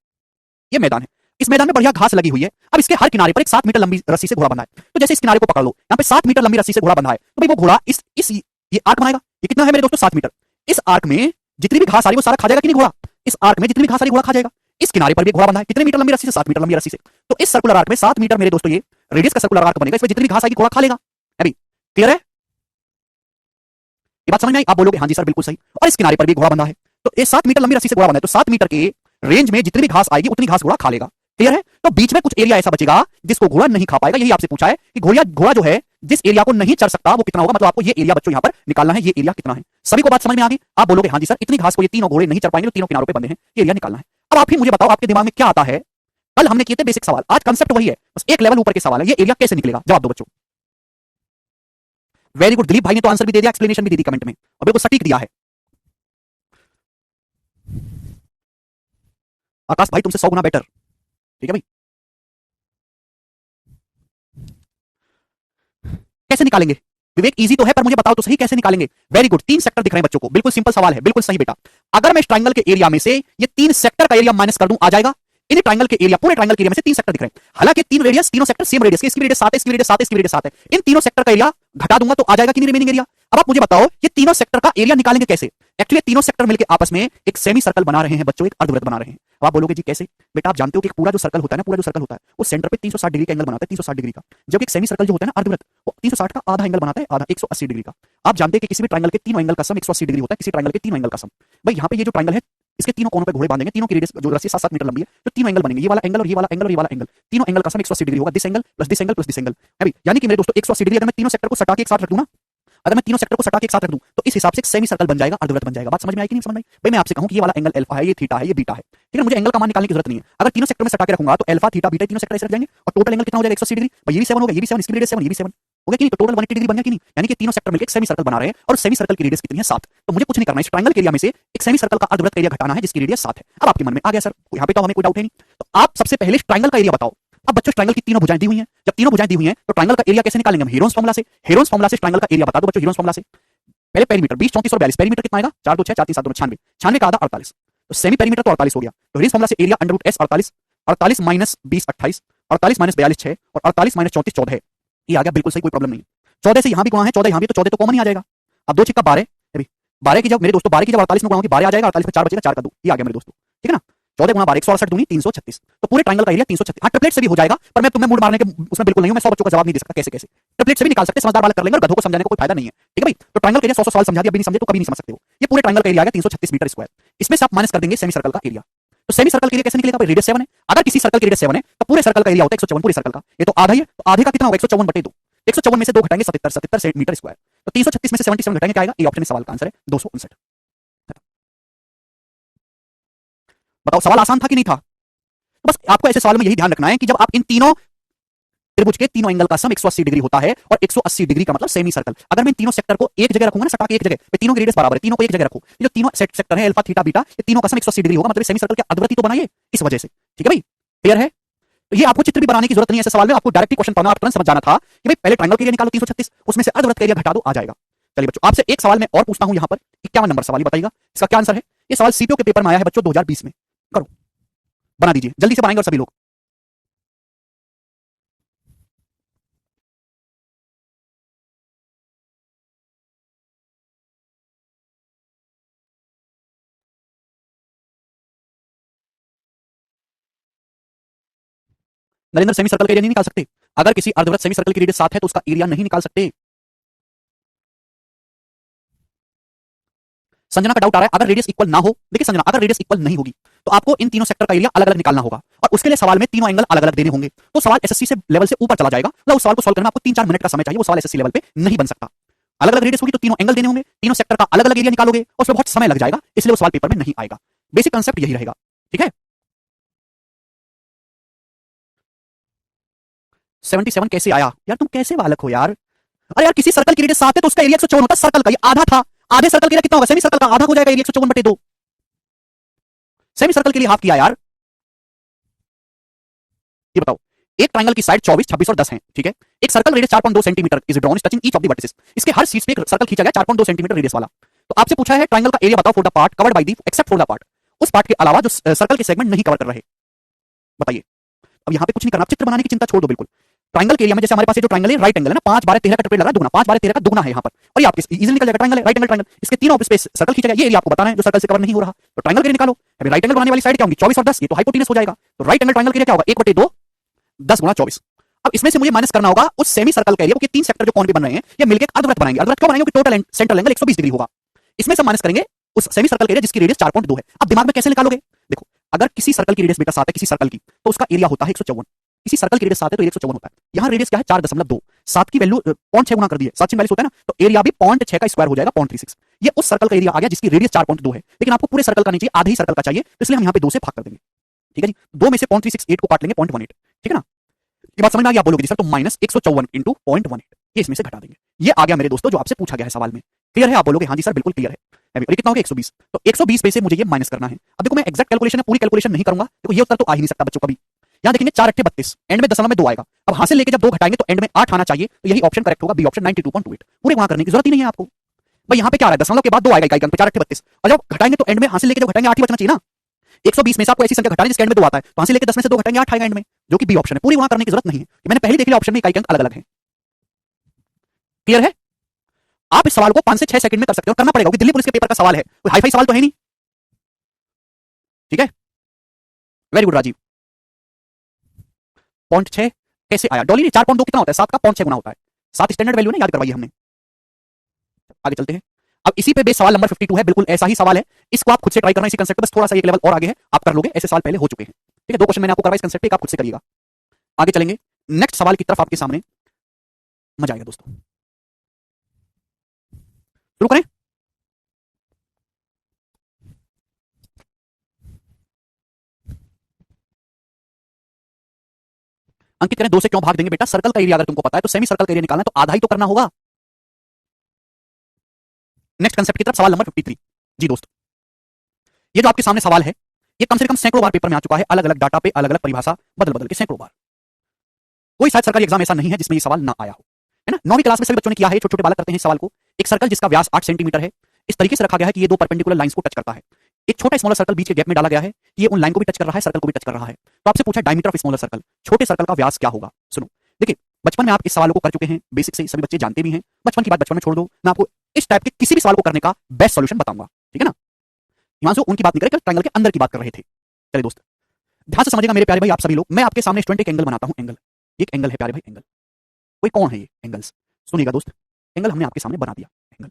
ये मैदान है, इस मैदान में बढ़िया घास लगी हुई है। अब इसके हर किनारे पर एक 7 मीटर लंबी रस्सी से घोड़ा बंधा है। तो जैसे इस किनारे को पकड़ लो, यहाँ पे 7 मीटर लंबी रस्सी से घोड़ा बंधा है, तो भाई वो घोड़ा इस ये आर्क बनाएगा। ये कितना है मेरे दोस्तों? 7 मीटर। इस आर्क में जितनी भी घास आ रही है वो सारा खा जाएगा कि नहीं घोड़ा? इस आर्क में जितनी भी घास आ रही है घोड़ा खा जाएगा। इस किनारे पर भी घोड़ा बंधा है, कितने मीटर लंबी रस्सी से? 7 मीटर लंबी रस्सी से। तो इस सर्कुलर आर्क में 7 मीटर मेरे दोस्तों ये रेडियस का सर्कुलर आर्क बनेगा, इसमें जितनी घास आएगी घोड़ा खा लेगा। अभी क्लियर है? ये बात समझ में आई? आप बोलोगे हाँ जी सर बिल्कुल सही। और इस किनारे पर भी घोड़ा बंधा है, तो ये 7 मीटर लंबी रस्सी से घोड़ा बंधा है, तो 7 मीटर के रेंज में जितनी भी घास आएगी उतनी घास घोड़ा खा लेगा। क्लियर है? तो बीच में कुछ एरिया ऐसा बचेगा जिसको घोड़ा नहीं खा पाएगा। यही आपसे पूछा है कि घोड़ा जो है जिस एरिया को नहीं चढ़ सकता वो कितना होगा, मतलब आपको ये एरिया बच्चों यहां पर निकालना है। ये एरिया कितना है? सभी को बात समझ में आ गई? आप बोलोगे हाँ जी सर, इतनी घास को ये तीनों घोड़े नहीं चढ़ पाएंगे, तो तीनों किनारों पे बंधे हैं, ये एरिया निकालना है। अब आप ही मुझे बताओ आपके दिमाग में क्या आता है? कल हमने किए थे बेसिक सवाल, आज कांसेप्ट वही है, बस एक लेवल ऊपर के सवाल है। ये एरिया कैसे निकलेगा? जवाब दो बच्चों। वेरी गुड, दिलीप भाई ने तो आंसर भी दे दिया, एक्सप्लेनेशन भी दे दी कमेंट में, और बिल्कुल सटीक दिया है। आकाश भाई तुमसे 100 गुना बेटर। ठीक है भाई, कैसे निकालेंगे? विवेक इजी तो है पर मुझे बताओ तो सही कैसे निकालेंगे? वेरी गुड, 3 सेक्टर दिख रहे हैं बच्चों को, बिल्कुल सिंपल सवाल है, बिल्कुल सही बेटा। अगर मैं इस ट्रायंगल के एरिया में से ये 3 सेक्टर का एरिया माइनस कर दूं, आ जाएगा। इन ट्रायंगल के एरिया, पूरे ट्रायंगल के एरिया में से 3 सेक्टर दिख रहे हैं। हालांकि 3 रेडियस, तीनों सेक्टर सेम रेडियस के, इसकी रेडियस 7 है, इसकी रेडियस 7 है, इसकी रेडियस 7 है। इन तीनों सेक्टर का एरिया घटा दूंगा तो आ जाएगा कि नहीं रिमेनिंग एरिया? अब आप मुझे बताओ ये तीनों सेक्टर का एरिया निकालेंगे कैसे? एक्चुअली तीनों सेक्टर मिलकर आपस में एक सेमी सर्कल बना रहे हैं बच्चों, एक अर्धवृत्त बना रहे हैं। अब आप बोलोगे जी कैसे? बेटा आप जानते हो कि पूरा जो सर्कल होता है ना, पूरा जो सर्कल होता है वो सेंटर पे 360 डिग्री का एंगल बनाता है, 360 डिग्री का। जबकि एक सेमी सर्कल जो होता है ना अर्धवृत्त, वो 360 का आधा एंगल बनाता है, आधा 180 डिग्री का। आप जानते हैं कि किसी भी ट्रायंगल के तीनों एंगल का सम 180 डिग्री होता है, किसी ट्रायंगल के तीनों एंगल का सम। भाई यहाँ पे ये जो ट्रायंगल है इसके तीनों कोनों पे घोड़े बांधेंगे, तीनों की रेडियस जो रस्सी 7-7 मीटर लंबी है, तो तीनों एंगल बनेंगे, ये वाला एंगल और ये वाला एंगल और ये वाला एंगल, तीनों एंगल का सम 180 डिग्री होगा। This angle plus this angle plus this angle है भाई, यानी कि मेरे दोस्तों 180 डिग्री अगर मैं तीनों सेक्टर को सटा के एक साथ रख दूं ना, अगर मैं तीनों सेक्टर को सटा के एक साथ रख दूं तो इस हिसाब से एक सेमी सर्कल बन जाएगा, अर्धवृत्त बन जाएगा। बात समझ में आई कि नहीं समझ में आई? भाई मैं आपसे कहूं कि ये वाला एंगल अल्फा है, ये थीटा है, ये बीटा है, ठीक है, मुझे एंगल का मान निकालने की जरूरत नहीं है। अगर तीनों सेक्टर में सटा के रखूंगा तो अल्फा थीटा बीटा तीनों सेक्टर ऐसे रख जाएंगे और टोटल एंगल कितना हो जाएगा? 180 डिग्री। भाई ये भी 7 हो गया, ये भी 7, इसकी रेडियस 7, ये भी 7 हो गया कि नहीं? तो टोटल 180 डिग्री बन गया कि नहीं? यानी कि तीनों सेक्टर मिलकर एक सेमी सर्कल बना रहे हैं और सेमी सर्कल की रेडियस कितनी है? 7। तो मुझे कुछ नहीं करना है, इस ट्रायंगल के एरिया में से एक सेमी सर्कल का अर्धवृत्त एरिया घटाना है जिसकी रेडियस 7 है। अब आपके मन में आ गया सर, यहाँ पे तो हमें कोई डाउट है नहीं। तो आप सबसे पहले ट्रायंगल का एरिया बताओ। अब बच्चों ट्रायंगल की तीनों भुजाएं दी हुई हैं, जब तीनों भुजाएं दी हुई हैं तो ट्रायंगल का एरिया कैसे निकालेंगे हम? हेरोन्स फार्मूला से। हेरोन्स फार्मूला से ट्रायंगल का एरिया बता दो बच्चों, हेरोन्स फार्मूला से। पहले पेरीमीटर 20, 34 और 42, पेरीमीटर कितना आएगा? 4 2 6 4 3 7 2 96, 96 का आधा 48, तो सेमी पेरीमीटर तो 48 हो गया। तो हेरोन्स फार्मूला से area under root s 48, 48 minus 20 28, 48 minus 42 6 और 48 माइनस 34 14 है। ये आ गया बिल्कुल सही, कोई प्रॉब्लम नहीं है। 14 से यहाँ भी गुणा है, 14 यहाँ भी, तो 14 तो कॉमन ही आ जाएगा। अब 2 6 का 12, 12 की जब मेरे दोस्तों 12 की जब 48 में गुणा होगी 12 आ जाएगा, 48 में 4 बचेगा, 4 का 2, ये आ गया मेरे दोस्तों, ठीक है ना? 14 गुणा 12 168 दूनी 336, तो पूरे ट्रायंगल का एरिया 336। हाँ ट्रिपलेट से भी हो जाएगा, पर मैं तुम्हें मूड मारने के उसमें बिल्कुल नहीं हूं, मैं 100 बच्चों का जवाब नहीं दे सकता। कैसे कैसे ट्रिपलेट से भी निकाल सकते, समझदार बालक कर लेंगे, और गधों को समझाने का कोई फायदा नहीं है, ठीक है भाई? तो ट्रायंगल का एरिया 100 सवाल समझा दिया, अभी नहीं समझे तो कभी नहीं समझ सकते हो। ये पूरे ट्रायंगल का एरिया आ गया 336 मीटर स्क्वायर। इसमें से आप माइनस कर देंगे सेमी सर्कल का एरिया। तो सेमी सर्कल के एरिया कैसे निकलेगा भाई? रेडियस 7 है, अगर किसी सर्कल की रेडियस 7 है तो पूरे सर्कल का एरिया होता है 154, पूरे सर्कल का। ये तो आधा ही है, तो आधे का कितना होगा? 154/2। 154 में से 2 घटाएंगे 77 मीटर स्क्वायर, तो 336 में से 77 घटाएंगे क्या आएगा? ये ऑप्शन में सवाल का आंसर है 259। बताओ सवाल आसान था कि नहीं था? तो बस आपको ऐसे सवाल में यही ध्यान रखना है कि जब आप इन तीनों त्रिभुज के तीनों एंगल का सम 180 डिग्री होता है, और 180 डिग्री का मतलब सेमी सर्कल। अगर मैं इन तीनों सेक्टर को एक जगह रखूंगा ना, सटा के एक जगह, मैं तीनों के रेडियस बराबर है, तीनों को एक जगह रखूं, ये जो तीनों सेक्टर है अल्फा थीटा बीटा, ये तीनों का सम 180 डिग्री होगा, मतलब सेमी सर्कल के अर्धवृत्त तो बनाइए इस वजह से। ठीक है भाई, क्लियर है? तो ये आपको चित्र भी बनाने की जरूरत नहीं है ऐसे सवाल में, आपको डायरेक्ट क्वेश्चन पढ़ना, आप तुरंत समझ जाना था कि भाई पहले ट्रायंगल के एरिया निकालो 336, उसमें से अर्धवृत्त का एरिया घटा दो, आ जाएगा। चलिए बच्चों, आपसे एक सवाल मैं और पूछता हूं यहां पर, 51 नंबर सवाल, बताइएगा इसका क्या आंसर है। ये सवाल सीपीओ के पेपर में आया है बच्चों 2020 में। करो, बना दीजिए, जल्दी से बनाएंगे और सभी लोग। नरेंद्र, सेमी सर्कल का एरिया नहीं निकाल सकते? अगर किसी अर्धवृत्त सेमी सर्कल की रेडियस 7 है तो उसका एरिया नहीं निकाल सकते। संजना का डाउट आ रहा है, अगर रेडियस इक्वल ना हो, देखिए संजना, अगर रेडियस इक्वल नहीं होगी तो आपको इन तीनों सेक्टर का एरिया अलग अलग निकालना होगा, और उसके लिए सवाल में तीनों एंगल अलग अलग देने होंगे, तो सवाल एसएससी से लेवल से ऊपर चला जाएगा, मतलब उस सवाल को सॉल्व करने में आपको 3-4 मिनट का समय चाहिए, वो सवाल एसएससी लेवल पे नहीं बन सकता। अलग अलग रेडियस होगी तो तीनों एंगल देने होंगे, तीनों सेक्टर का अलग अलग एरिया निकालोगे, और उसमें बहुत समय लग जाएगा, इसलिए वो सवाल पेपर में नहीं आएगा। बेसिक कंसेप्ट यही रहेगा। ठीक है, 77 कैसे आया यार? तुम कैसे बालक हो यार? अरे यार, किसी सर्कल की रेडियस 7 है तो उसका एरिया 154 होता है, सर्कल का ये आधा था, आधे सर्कल के लिए कितना होगा? सेमी सर्कल का आधा हो जाएगा, एरिया 154/2। सेमी सर्कल के लिए हाफ किया यार। ये बताओ, एक ट्रायंगल की साइड 24, 26 और 10 है, ठीक है? एक circle radius 4.2 centimetre is drawn touching each of the vertices. इसके हर शीर्ष पे एक सर्कल खींचा गया 4.2 सेंटीमीटर रेडियस वाला। तो आपसे पूछा है ट्रायंगल का एरिया बताओ for the part covered by the, except for the part, उस पार्ट के अलावा जो सर्कल के सेगमेंट नहीं कवर कर रहे। बताइए। अब यहां पे कुछ नहीं करना, चित्र बनाने की चिंता छोड़ दो बिल्कुल। ट्रायंगल के एरिया में जैसे हमारे पास ये जो ट्रायंगल है राइट एंगल है ना, 5 12 13 का ट्रिपल लग रहा है, दुगना 5 12 13 का दुगना है यहां पर, और ये आपके इजीली निकल जाएगा। ट्रायंगल है, राइट एंगल ट्रायंगल, इसके तीनों स्पेस सर्कल खींचा गया, ये एरिया आपको बताना है जो सर्कल से कवर नहीं हो रहा। तो ट्रायंगल के एरिया निकालो। अभी राइट एंगल बनाने वाली साइड क्या होगी? 24 और 10, ये तो हाइपोटेनस हो जाएगा। तो राइट एंगल ट्रायंगल के एरिया क्या होगा? 1/2 10 गुणा 24। अब इसमें से मुझे माइनस करना होगा उस सेमी सर्कल का एरिया, क्योंकि तीन सेक्टर जो कौन भी बन रहे हैं ये मिलकर एक अर्धवृत्त बनाएंगे। अर्धवृत्त क्यों बनाएंगे? क्योंकि टोटल सेंट्रल एंगल 120 डिग्री होगा। इसमें से माइनस करेंगे उस सेमी सर्कल का एरिया जिसकी रेडियस 4.2 है। अब दिमाग में कैसे निकालोगे? देखो, अगर किसी सर्कल की रेडियस बेटा 7 है, किसी सर्कल की, तो उसका एरिया होता है 154। किसी सर्कल की रेडियस 7 है तो 154 होता है। यहाँ रेडियस क्या है? 4.2। 7 की वैल्यू 0.6 गुना कर दी है, 746 होता है ना, तो एरिया भी 0.6 का स्क्वायर हो जाएगा, 0.36। ये उस सर्कल का एरिया आ गया जिसकी रेडियस 4.2 है। लेकिन आपको पूरे सर्कल का नहीं चाहिए, आधे ही सर्कल का चाहिए, तो इसलिए हम यहाँ पे 2 से भाग कर देंगे। ठीक है जी, 2 में से 0.368 को काट लेंगे 0.18। ठीक है ना? ये बात समझ में आ गई? आप बोलोगे जी सर तो माइनस 154 इंटू 0.18, ये इसमें से घटा देंगे। ये आ गया मेरे दोस्तों जो आपसे पूछा गया है सवाल में। क्लियर है? आप बोलोगे हाँ जी सर बिल्कुल क्लियर है। और कितना हो गया? 120। तो 120 में से मुझे ये माइनस करना है। अब देखो, मैं एक्जैक्ट कैलकुलेशन है, पूरी कैलकुलेशन नहीं करूंगा, देखो ये उत्तर तो आ ही नहीं सकता बच्चों कभी। यहाँ देखेंगे 4 8 32, एंड में दशमलव में 2 आएगा। अब हासिल लेके जब 2 घटाएंगे तो एंड में 8 आना चाहिए, तो यही ऑप्शन करेक्ट होगा, बी ऑप्शन 92.28। पूरे गुणा करने की जरूरत ही नहीं है आपको भाई। यहाँ पे क्या आ रहा है? दशमलव के बाद 2 आएगा इकाई अंक पे, 4 8 32, और जब घटाएंगे तो एंड में हासिल लेके जब घटाएंगे 8 ही बचना चाहिए ना। 120 में से आपको ऐसी संख्या घटानी जिसके एंड में 2 आता है, तो हासिल लेके 10 में से 2 घटाएंगे 8 आएगा एंड में, जो कि बी ऑप्शन है। पूरी गुणा करने की जरूरत नहीं है, मैंने पहले देख लिया ऑप्शन में इकाई अंक अलग अलग है। क्लियर है? आप इस सवाल को 5 से 6 सेकंड में कर सकते हो, करना पड़ेगा क्योंकि दिल्ली पुलिस के पेपर का सवाल है, कोई हाई फाई सवाल तो है नहीं। ठीक है, वेरी गुड राजीव। 0.6 कैसे आया? डॉली 4.2 कितना होता है? 7 का 0.6 गुना होता है। 7 स्टैंडर्ड वैल्यू ने याद करवाई हमने। आगे चलते हैं। अब इसी पे बेस सवाल नंबर 52 है, बिल्कुल ऐसा ही सवाल है। इसको आप खुद से ट्राई करना, इसी कंसेप्ट बस थोड़ा सा एक लेवल और आगे है, आप कर लोगे, ऐसे सवाल पहले हो चुके हैं। ठीक है, 2 क्वेश्चन मैंने आपको करवाया इस कंसेप्ट पे, आप खुद से करिएगा। आगे चलेंगे नेक्स्ट सवाल की तरफ, आपके सामने मजा आएगा दोस्तों। शुरू करें? अंकित करें 2 से क्यों भाग देंगे बेटा? सर्कल का एरिया अगर तुमको पता है तो सेमी सर्कल का एरिया निकालना है तो आधा ही तो करना होगा। नेक्स्ट कंसेप्ट की तरफ, सवाल नंबर 53। जी दोस्त, ये जो आपके सामने सवाल है ये कम से कम सैकड़ों बार पेपर में आ चुका है, अलग अलग डाटा पे अलग अलग परिभाषा बदल बदल के सैकड़ों बार। कोई शायद सरकारी एग्जाम ऐसा नहीं है जिसमें ये सवाल ना आया हो, है ना? 9वीं क्लास में सभी बच्चों ने किया है, छोटे छोटे बालक करते हैं इस सवाल को। एक सर्कल जिसका व्यास 8 सेंटीमीटर है, इस तरीके से रखा गया है कि ये 2 परपेंडिकुलर लाइंस को टच करता है। एक छोटा स्मॉलर सर्कल बीच के गैप में डाला गया है, ये उन लाइन को भी टच कर रहा है, सर्कल को भी टच कर रहा है। तो आपसे पूछा डायमीटर ऑफ स्मॉलर सर्कल, छोटे सर्कल का व्यास क्या होगा? सुनो, देखिए बचपन में आप इस सवालों को कर चुके हैं, बेसिक से सभी बच्चे जानते भी हैं। बचपन की बात बचपन में छोड़ दो, मैं आपको इस टाइप के किसी भी सवाल को करने का बेस्ट सॉल्यूशन बताऊंगा। ठीक है ना? हिमांशु उनकी बात नहीं करे, ट्रायंगल के अंदर की बात कर रहे थे। चलिए दोस्त, ध्यान से समझिएगा मेरे प्यारे भाई, आप सभी लोग। मैं आपके सामने स्टूडेंट एक एंगल बनाता हूं, एंगल, एक एंगल है प्यारे भाई, एंगल। कोई कौन है ये एंगल्स? सुनिएगा दोस्त, एंगल हमने आपके सामने बना दिया, एंगल।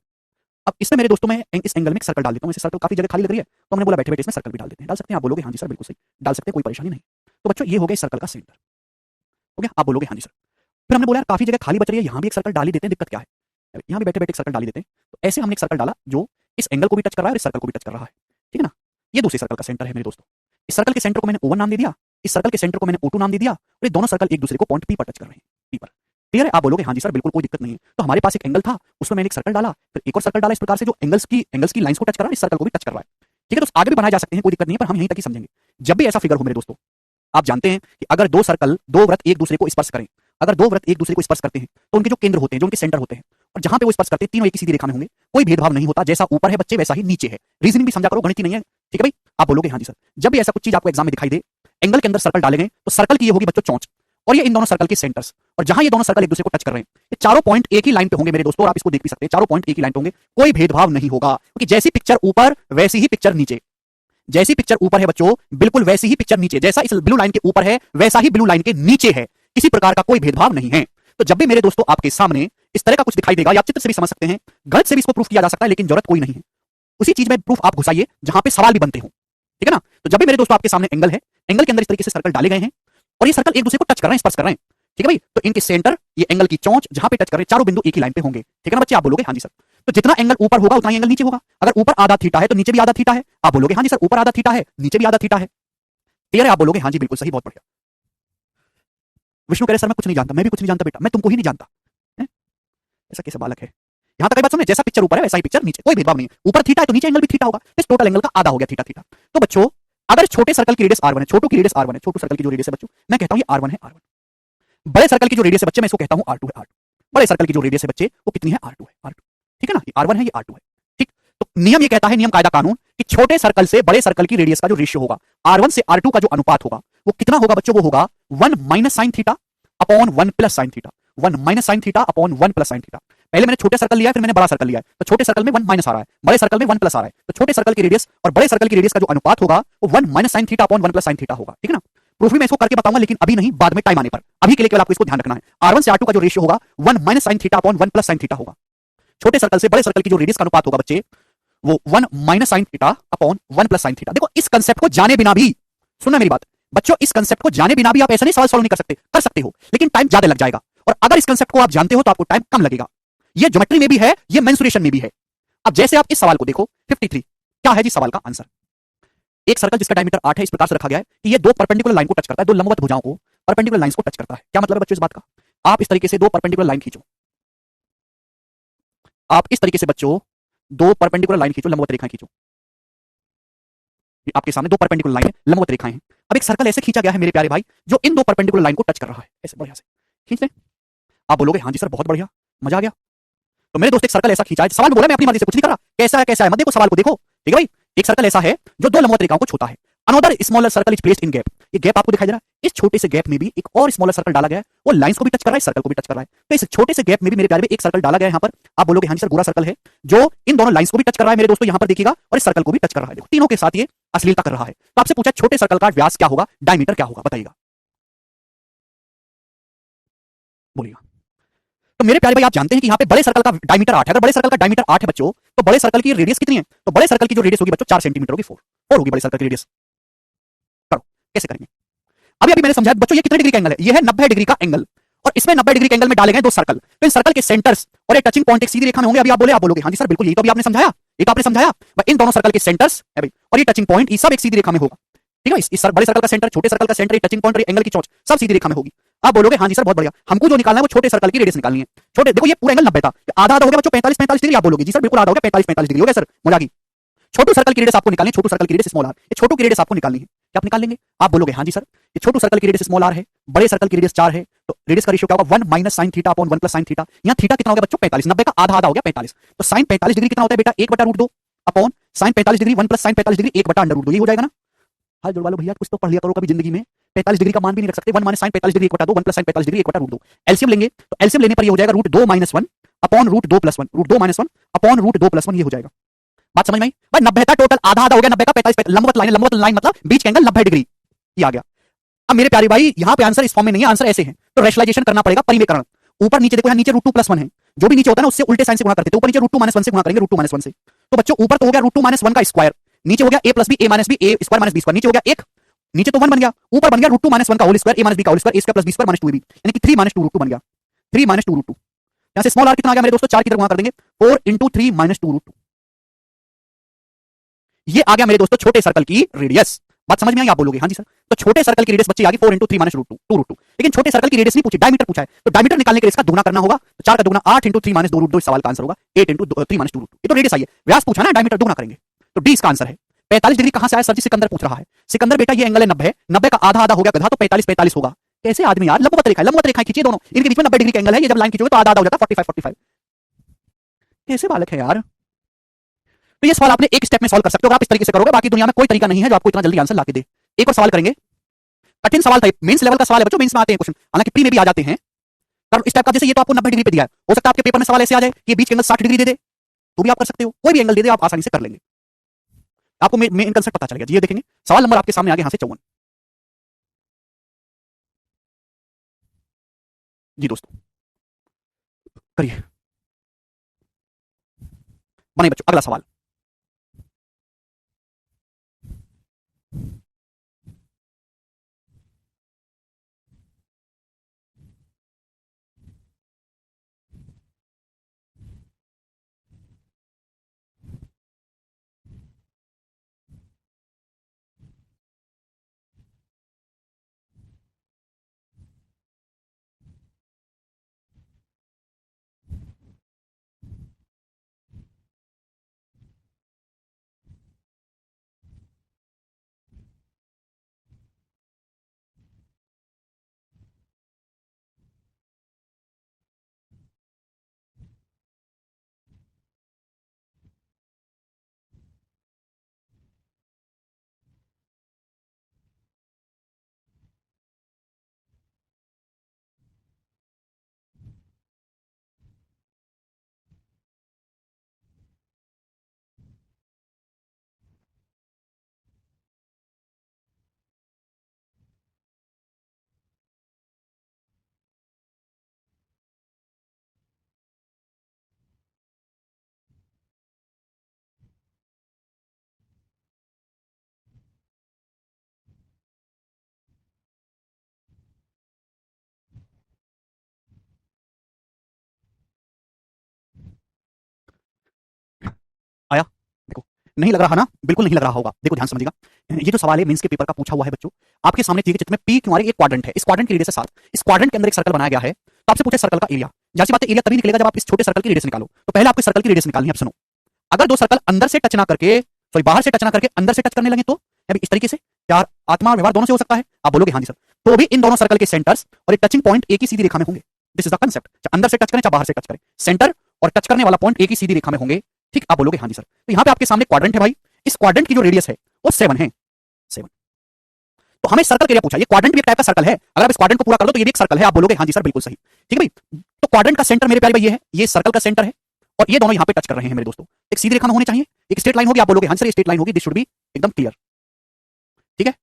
अब इसमें मेरे दोस्तों में इस एंगल में एक सर्कल डाल देता हूं, इसे सर्कल काफी जगह खाली लग रही है, तो हमने बोला बैठे बैठे इसमें सर्कल भी डाल देते हैं। डाल सकते हैं? आप बोलोगे हाँ जी सर बिल्कुल सही, डाल सकते हैं, कोई परेशानी नहीं। तो बच्चों ये हो गया इस सर्कल का सेंटर, हो गया? आप बोलोगे हाँ जी सर। फिर हमने बोला यार काफी जगह खाली बच रही है, यहाँ भी एक सर्कल डाल ही देते हैं, दिक्कत क्या है? यहाँ भी बैठे बैठे एक सर्कल डाल ही देते हैं। तो ऐसे हमने एक सर्कल डाला जो इस एंगल को भी टच कर रहा है और इस सर्कल को भी टच कर रहा है। ठीक है ना? ये दूसरे सर्कल का सेंटर है मेरे दोस्तों। इस सर्कल के सेंटर को मैंने O1 नाम दे दिया, इस सर्कल के सेंटर को मैंने O2 नाम दे दिया, और ये दोनों सर्कल एक दूसरे को पॉइंट P पर टच कर रहे हैं, P पर। क्लियर है? आप बोलोगे हाँ जी सर बिल्कुल कोई दिक्कत नहीं है। तो हमारे पास एक एंगल था, उसमें मैंने एक सर्कल डाला, फिर एक और सर्कल डाला, इस प्रकार से जो एंगल्स की लाइंस को टच कर रहा है, इस सर्कल को भी टच कर रहा है। ठीक है, तो आगे भी बनाए जा सकते हैं, कोई दिक्कत नहीं है, पर हम यहीं तक ही समझेंगे। जब भी ऐसा फिगर हो मेरे दोस्तों, आप जानते हैं कि अगर दो सर्कल, दो वृत्त एक दूसरे को स्पर्श करें, अगर दो वृत्त एक दूसरे को स्पर्श करते हैं तो उनके जो केंद्र होते हैं, जो उनके सेंटर होते हैं, और जहां पे वो स्पर्श करते हैं तीनों एक ही सीधी रेखा में होंगे, कोई भेदभाव नहीं होता, जैसा ऊपर है बच्चे वैसा ही नीचे है। रीजनिंग भी समझा करो, गणित ही नहीं है। ठीक है भाई? आप बोलोगे हाँ जी सर। जब भी ऐसा कुछ चीज आपको एग्जाम में दिखाई दे, एंगल के अंदर सर्कल डाले गए, तो सर्कल की ये होगी बच्चों चौंच, और ये इन दोनों सर्कल के सेंटर्स, और जहां ये दोनों सर्कल एक दूसरे को टच कर रहे हैं, ये चारों पॉइंट एक ही लाइन पे होंगे मेरे दोस्तों, और आप इसको देख भी सकते हैं, चारों पॉइंट एक ही लाइन पे होंगे, कोई भेदभाव नहीं होगा, क्योंकि जैसी पिक्चर ऊपर वैसी ही पिक्चर नीचे, जैसी पिक्चर ऊपर है बच्चों बिल्कुल वैसी ही पिक्चर नीचे, जैसा इस ब्लू लाइन के ऊपर है वैसा ही ब्लू लाइन के नीचे है, किसी प्रकार का कोई भेदभाव नहीं है। तो जब भी मेरे दोस्तों आपके सामने इस तरह का कुछ दिखाई देगा, या आप चित्र से भी समझ सकते हैं, गणित से भी इसको प्रूफ किया जा सकता है, लेकिन जरूरत कोई नहीं है, उसी चीज में प्रूफ आप घुसाइए जहां पे सवाल भी बनते हो। ठीक है ना? तो जब भी मेरे दोस्तों आपके सामने एंगल है, एंगल के अंदर इस तरीके से सर्कल डाले गए हैं, और ये सर्कल एक दूसरे को टच कर रहे हैं, स्पर्श कर रहे हैं। ठीक है भाई? तो इनके सेंटर, ये एंगल की चौंच जहां पे टच कर रहे हैं, चारों बिंदु एक ही लाइन पे होंगे। ठीक है ना बच्चे? आप बोलोगे हाँ जी सर। तो जितना एंगल ऊपर होगा उतना ही एंगल नीचे होगा। अगर ऊपर आधा थीटा है तो नीचे भी आधा थीटा है। आप बोलोगे हाँ जी सर, ऊपर आधा थीटा है नीचे भी आधा थीटा है। क्लियर है? आप बोलोगे हाँ जी बिल्कुल सही, बहुत बढ़िया। विष्णु कह रहे सर मैं कुछ नहीं जानता, मैं भी कुछ नहीं जानता बेटा, मैं तुमको ही नहीं जानता। ऐसा कैसे बालक है? यहां तक बात सुनिए, जैसा पिक्चर ऊपर है वैसा ही पिक्चर नीचे, कोई भेदभाव नहीं है। ऊपर थीटा है तो नीचे एंगल भी थीटा होगा, इस टोटल एंगल का आधा हो गया थीटा थीटा। तो बच्चों अगर छोटे सर्कल की रेडियस r1 है, छोटू की रेडियस r1 है, छोटू सर्कल की जो रेडियस है बच्चों, मैं कहता हूं ये r1 है, r1। बड़े सर्कल की जो रेडियस है बच्चे, मैं इसको कहता हूं r2 है, r2। बड़े सर्कल की जो रेडियस है बच्चे वो कितनी है? r2 है, r2। ठीक है ना? ये r1 है, ये r2 है। ठीक, तो नियम ये कहता है, नियम कायदा कानून, कि छोटे सर्कल से बड़े सर्कल की रेडियस का जो रेशियो होगा, r1 से r2 का जो अनुपात होगा वो कितना होगा बच्चों? वो होगा 1 minus sine theta upon 1 plus sine theta, 1 minus sine theta upon 1 plus sine theta. पहले मैंने छोटे सर्कल लिया है, फिर मैंने बड़ा सर्कल लिया है, तो छोटे सर्कल में 1 माइनस आ रहा है, बड़े सर्कल में 1 प्लस आ रहा है। तो छोटे सर्कल की रेडियस और बड़े सर्कल की रेडियस का जो अनुपात होगा वो 1 minus sine theta upon 1 plus sine theta होगा। ठीक है ना? प्रूफ भी मैं इसको करके बताऊंगा, लेकिन अभी नहीं, बाद में टाइम आने पर। अभी के लिए केवल आपको इसको ध्यान रखना है, r1 से r2 का जो रेशियो होगा 1 minus sine theta upon 1 plus sine theta होगा। छोटे सर्कल से बड़े सर्कल की जो रेडियस का अनुपात होगा बच्चे, वो 1 minus sine theta upon 1 plus sine theta. देखो इस कंसेप्ट को जाने बिना भी, सुनना मेरी बात बच्चों, इस कंसेप्ट को जाने बिना भी आप ऐसा नहीं सवाल सॉल्व नहीं कर सकते हो, लेकिन टाइम ज्यादा लग जाएगा। और अगर इस कंसेप्ट को आप जानते हो तो आपको टाइम कम लगेगा। ये ज्योमेट्री में भी है, ये मेंसुरेशन में भी है। अब जैसे आप इस सवाल को देखो 53, क्या है जी सवाल का आंसर? एक सर्कल जिसका डायमीटर 8 है, इस प्रकार से रखा गया है कि ये दो परपेंडिकुलर लाइन को टच करता है, दो लंबवत भुजाओं को परपेंडिकुलर लाइंस को टच करता है। क्या मतलब है बच्चों इस बात का? आप इस तरीके से दो परपेंडिकुलर लाइन खींचो, आप इस तरीके से बच्चों दो परपेंडिकुलर लाइन खींचो, लंबवत रेखाएं खींचो। आपके सामने दो परपेंडिकुलर लाइन है, लंबवत रेखाएं हैं। अब एक सर्कल ऐसे खींचा गया है मेरे प्यारे भाई, जो इन दो परपेंडिकुलर लाइन को टच कर रहा है, ऐसे बढ़िया से खींच लें। आप बोलोगे हाँ जी सर बहुत बढ़िया, मजा आ गया। तो मेरे दोस्त एक सर्कल ऐसा खींचा है, सवाल बोला मैं अपनी मर्जी से कुछ नहीं कर रहा, कैसा है मत देखो, सवाल को देखो। ठीक है भाई? एक सर्कल ऐसा है जो दो लंबवत रेखाओं को छूता है। Another smaller circle is placed in gap, ये गैप आपको दिखाई दे रहा है, इस छोटे से गैप में भी एक और स्मॉलर सर्कल डाला गया है, वो लाइंस को भी टच कर रहा है, सर्कल को भी टच कर रहा है। तो इस छोटे से गैप में भी मेरे प्यारे में एक सर्कल डाला गया है यहाँ पर। आप बोलोगे हाँ जी सर पूरा सर्कल है जो इन दोनों लाइंस को भी टच कर रहा है मेरे दोस्तों, यहाँ पर देखिएगा, और इस सर्कल को भी टच कर रहा है। देखो तीनों के साथ ये अश्लीलता कर रहा है। तो आपसे पूछा छोटे सर्कल का व्यास क्या होगा, डायमीटर क्या होगा, बताइएगा, बोलिएगा। तो मेरे प्यारे भाई आप जानते हैं कि यहाँ पे बड़े सर्कल का डायमीटर 8 है। अगर बड़े सर्कल का डायमीटर 8 है बच्चों, तो बड़े सर्कल की रेडियस कितनी है? तो बड़े सर्कल की जो रेडियस होगी बच्चों 4 सेंटीमीटर होगी, 4 होगी बड़े सर्कल की रेडियस। करो, कैसे करेंगे? अभी मैंने समझाया बच्चों, ये कितने डिग्री का एंगल है? ये है 90 डिग्री का एंगल, और इसमें 90 डिग्री के एंगल में डाले गए दो सर्कल। तो इन सर्कल के सेंटर्स और एक टचिंग पॉइंट एक सीधी रेखा में होंगे। अभी आप बोलोगे हाँ जी सर बिल्कुल, यही तो अभी आपने समझाया, ये तो आपने समझाया। इन दोनों सर्कल के सेंटर्स है भाई, और ये टचिंग पॉइंट, ये सब एक सीधी रेखा में होगा। ठीक है? इस बड़े सर्कल का सेंटर, छोटे सर्कल का सेंटर, टचिंग पॉइंट और एंगल की चौंच सब सीधी रेखा में होगी। आप बोलोगे हाँ जी सर बहुत बढ़िया, हमको जो निकालना है वो छोटे सर्कल की रेडियस निकालनी है। छोटे देखो ये पूरा एंगल 90 था, आधा आधा हो गया बच्चों 45 डिग्री। आप बोलोगे जी सर बिल्कुल आधा हो गया, 45 डिग्री हो गया सर, मजा आ गई। छोटू सर्कल की रेडियस आपको निकालनी है, छोटू सर्कल की रेडियस स्मॉल आर, ये छोटू की रेडियस आपको निकालनी है। क्या आप निकाल लेंगे? आप बोलोगे हाँ जी सर, ये छोटू सर्कल की रेडियस स्मॉल आर है, बड़े सर्कल की रेडियस 4 है, तो रेडियस का रेशियो क्या होगा? 1 minus sine theta upon 1 plus sine theta. यहाँ थीटा कितना हो गया बच्चों? 45, 90 का आधा आधा हो गया 45, तो साइन 45 डिग्री कितना होता है बेटा? 1/√2 upon sine 45 degree 1 plus sine 45 degree 1/√2, ये हो जाएगा ना? हाल जोड़ वालों भैया, कुछ तो पढ़ लिया करो कभी जिंदगी में। 45 डिग्री का मान भी नहीं रख सकते, 1 minus sine 45 degree 1/2, 1 plus sine 45 degree 1/√2। LCM लेंगे तो एलसीएम लेने पर ये हो जाएगा √2 - 1 अपॉन √2 + 1, √2 - 1 अपॉन √2 + 1, ये हो जाएगा। बात समझ में आई भाई? 90 का टोटल आधा आधा हो गया, 90 का 45, लंबवत लाइन मतलब बीच का एंगल 90 डिग्री, ये आ गया। अब मेरे प्यारे भाई यहाँ पे आंसर इस फॉर्म में नहीं है, आंसर ऐसे है, तो रेशनलाइजेशन करना पड़ेगा, परिमेयकरण। ऊपर नीचे देखो, यहाँ नीचे √2 + 1 है, जो भी नीचे होता है ना उससे उल्टे साइन से गुणा करते थे, ऊपर नीचे √2 - 1 से गुणा करेंगे, √2 - 1 से। तो बच्चों ऊपर तो हो गया √2 - 1 का स्क्वायर, नीचे हो गया a + b a - b a square - b square, नीचे हो गया 1, नीचे तो 1 बन गया, ऊपर बन गया √2 - 1 का होल स्क्वायर, a - b का whole square, a square + b square - 2ab, यानी कि 3 - 2 √2 बन गया, 3 - 2 √2। यहां से स्मॉल r कितना आ गया मेरे दोस्तों? 4 की तरफ गुणा कर देंगे, 4 × 3 - 2 √2, ये आ गया मेरे दोस्तों छोटे सर्कल की रेडियस। बात समझ में आई? आप बोलोगे हाँ जी सर। तो छोटे सर्कल की रेडियस बच्चे आ गई 4 × 3 - √2 लेकिन छोटे सर्कल की रेडियस नहीं पूछी, डायमीटर पूछा है। तो डायमीटर निकालने के लिए इसका दुगना करना होगा। तो 4 का दुगना 8 × 3 - 2√2, इस सवाल का आंसर होगा 8 × 3 - 2√2। ये तो रेडियस आई है, व्यास पूछा ना, डायमीटर दुगना करेंगे। तो डी इसका आंसर है। 45 डिग्री कहां से आया सर जी? सिकंदर पूछ रहा है। सिकंदर बेटा ये एंगल है 90 है, 90 का आधा आधा हो गया गधा, तो 45 होगा। कैसे आदमी यार, लंबवत रेखा खींचिए दोनों, इनके बीच में 90 डिग्री का एंगल है, ये जब लाइन खींचोगे तो आधा आधा हो जाता है 45। कैसे बालक है यार। तो ये सवाल आपने एक स्टेप में सॉल्व कर सकते हो अगर आप इस तरीके से करोगे। बाकी दुनिया में कोई तरीका नहीं है जो आपको इतना जल्दी आंसर ला के दे। एक और सवाल करेंगे, कठिन सवाल था, मेंस लेवल का सवाल है बच्चों, मेंस में आते हैं क्वेश्चन, हालांकि प्री में भी आ जाते हैं। कारण इस टाइप का, जैसे ये तो आपको 90 डिग्री पे दिया है, हो सकता है आपके पेपर में सवाल ऐसे आ जाए कि बीच के एंगल 60 डिग्री दे दे, तो भी आप कर सकते हो। कोई भी एंगल दे दे आप आसानी से कर लेंगे, आपको मेन कंसेप्ट पता चलेगा। ये देखेंगे सवाल नंबर आपके सामने आगे, यहां से 54 जी दोस्तों, करिए बनाइए बच्चों अगला सवाल। आया? देखो, नहीं लग रहा ना, बिल्कुल नहीं लग रहा होगा। देखो ध्यान समझिएगा, ये जो सवाल है मेंस के पेपर का पूछा हुआ है बच्चों, आपके सामने दिए गए चित्र में पी क्यू आर एक क्वाड्रेंट है, इस क्वाड्रेंट की रेडियस है 7, इस क्वाड्रेंट के अंदर एक सर्कल बनाया गया है। तो आपसे पूछे सर्कल का एरिया, जैसी बात है एरिया तभी निकलेगा जब आप इस छोटे सर्कल की रेडियस निकालो। तो पहले आपको सर्कल की रेडियस निकालनी है। अब सुनो, अगर दो सर्कल अंदर से टच ना करके, सॉरी बाहर से टच ना करके अंदर से टच करने लगे, तो अभी इस तरीके से चार आत्मा और व्यवहार दोनों से हो सकता है। आप बोलोगे हाँ जी सर, तो भी इन दोनों सर्कल के सेंटर्स और एक टचिंग पॉइंट एक ही सीधी रेखा में होंगे। दिस इज द कंसेप्ट, चाहे अंदर से टच करें चाहे बाहर से टच करें, सेंटर और टच करने वाला पॉइंट एक ही सीधी रेखा में होंगे। ठीक, आप बोलोगे हाँ जी सर। तो यहाँ पे आपके सामने क्वाड्रेंट है भाई, इस क्वाड्रेंट की जो रेडियस है वो 7 है, 7। तो हमें सर्कल एरिया पूछा, ये क्वाड्रेंट भी एक टाइप का सर्कल है, अगर आप इस क्वाड्रेंट को पूरा कर दो तो ये भी एक सर्कल है। आप बोलोगे हाँ जी सर बिल्कुल सही। ठीक है भाई, तो क्वाड्रेंट का सेंटर मेरे प्यारे भाई ये है, ये सर्कल का सेंटर है, और ये दोनों यहाँ पे टच कर रहे हैं मेरे दोस्तों। एक सीधी रेखा में होनी चाहिए, एक स्ट्रेट लाइन होगी। आप बोलोगे हाँ सर ये स्ट्रेट लाइन होगी, दिस शुड बी एकदम क्लियर। ठीक है,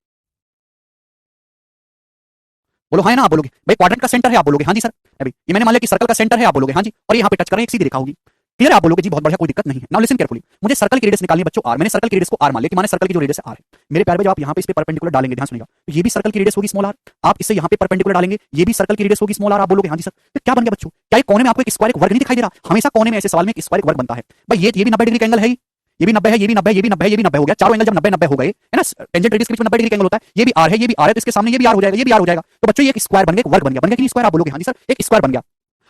बोलो हाँ ना, आप बोलोगे भाई क्वाड्रेंट का सेंटर है, आप बोलोगे हाँ जी सर। अभी ये मैंने मान लिया कि सर्कल का सेंटर है, आप बोलोगे हाँ जी, और यहाँ पे टच करें एक सीधी रेखा होगी। क्लियर, आप बोलोगे जी बहुत बढ़िया, कोई दिक्कत नहीं है। नाउ लिसन केयरफुली, मुझे सर्कल की रेडियस निकालनी है बच्चों आर। मैंने सर्कल की रेडियस को आर मान लिया कि माने सर्कल की जो रेडियस है आर है। मेरे प्यारे भाई जब आप यहाँ पे इस पे परपेंडिकुलर डालेंगे, ध्यान सुनिएगा, तो ये भी सर्कल की रेडियस होगी स्मॉल आर। आप इसे यहाँ पे परपेंडिकुलर डालेंगे, ये भी सर्कल की रेडियस होगी स्मॉल आर। आप बोलोगे हाँ जी सर। तो क्या बन गया बच्चों, क्या ये कोने में आपको एक स्क्वायर एक वर्ग नहीं दिखाई दे रहा? हमेशा कोने में ऐसे सवाल में एक स्क्वायर एक वर्ग बनता है भाई। ये भी 90 डिग्री का एंगल है, ये भी 90 है, ये भी 90, ये भी 90, ये भी 90 हो गया। चारों एंगल जब 90 हो गए है ना, टेंजेंट रेडियस के बीच में 90 डिग्री का एंगल होता है। ये भी आर है, ये भी आर है, तो इसके सामने ये भी आर हो जाएगा, ये भी आर हो जाएगा। तो बच्चों ये एक स्क्वायर बन गया, एक वर्ग बन गया कि नहीं स्क्वायर? आप बोलोगे हाँ जी सर, एक स्क्वायर बन गया।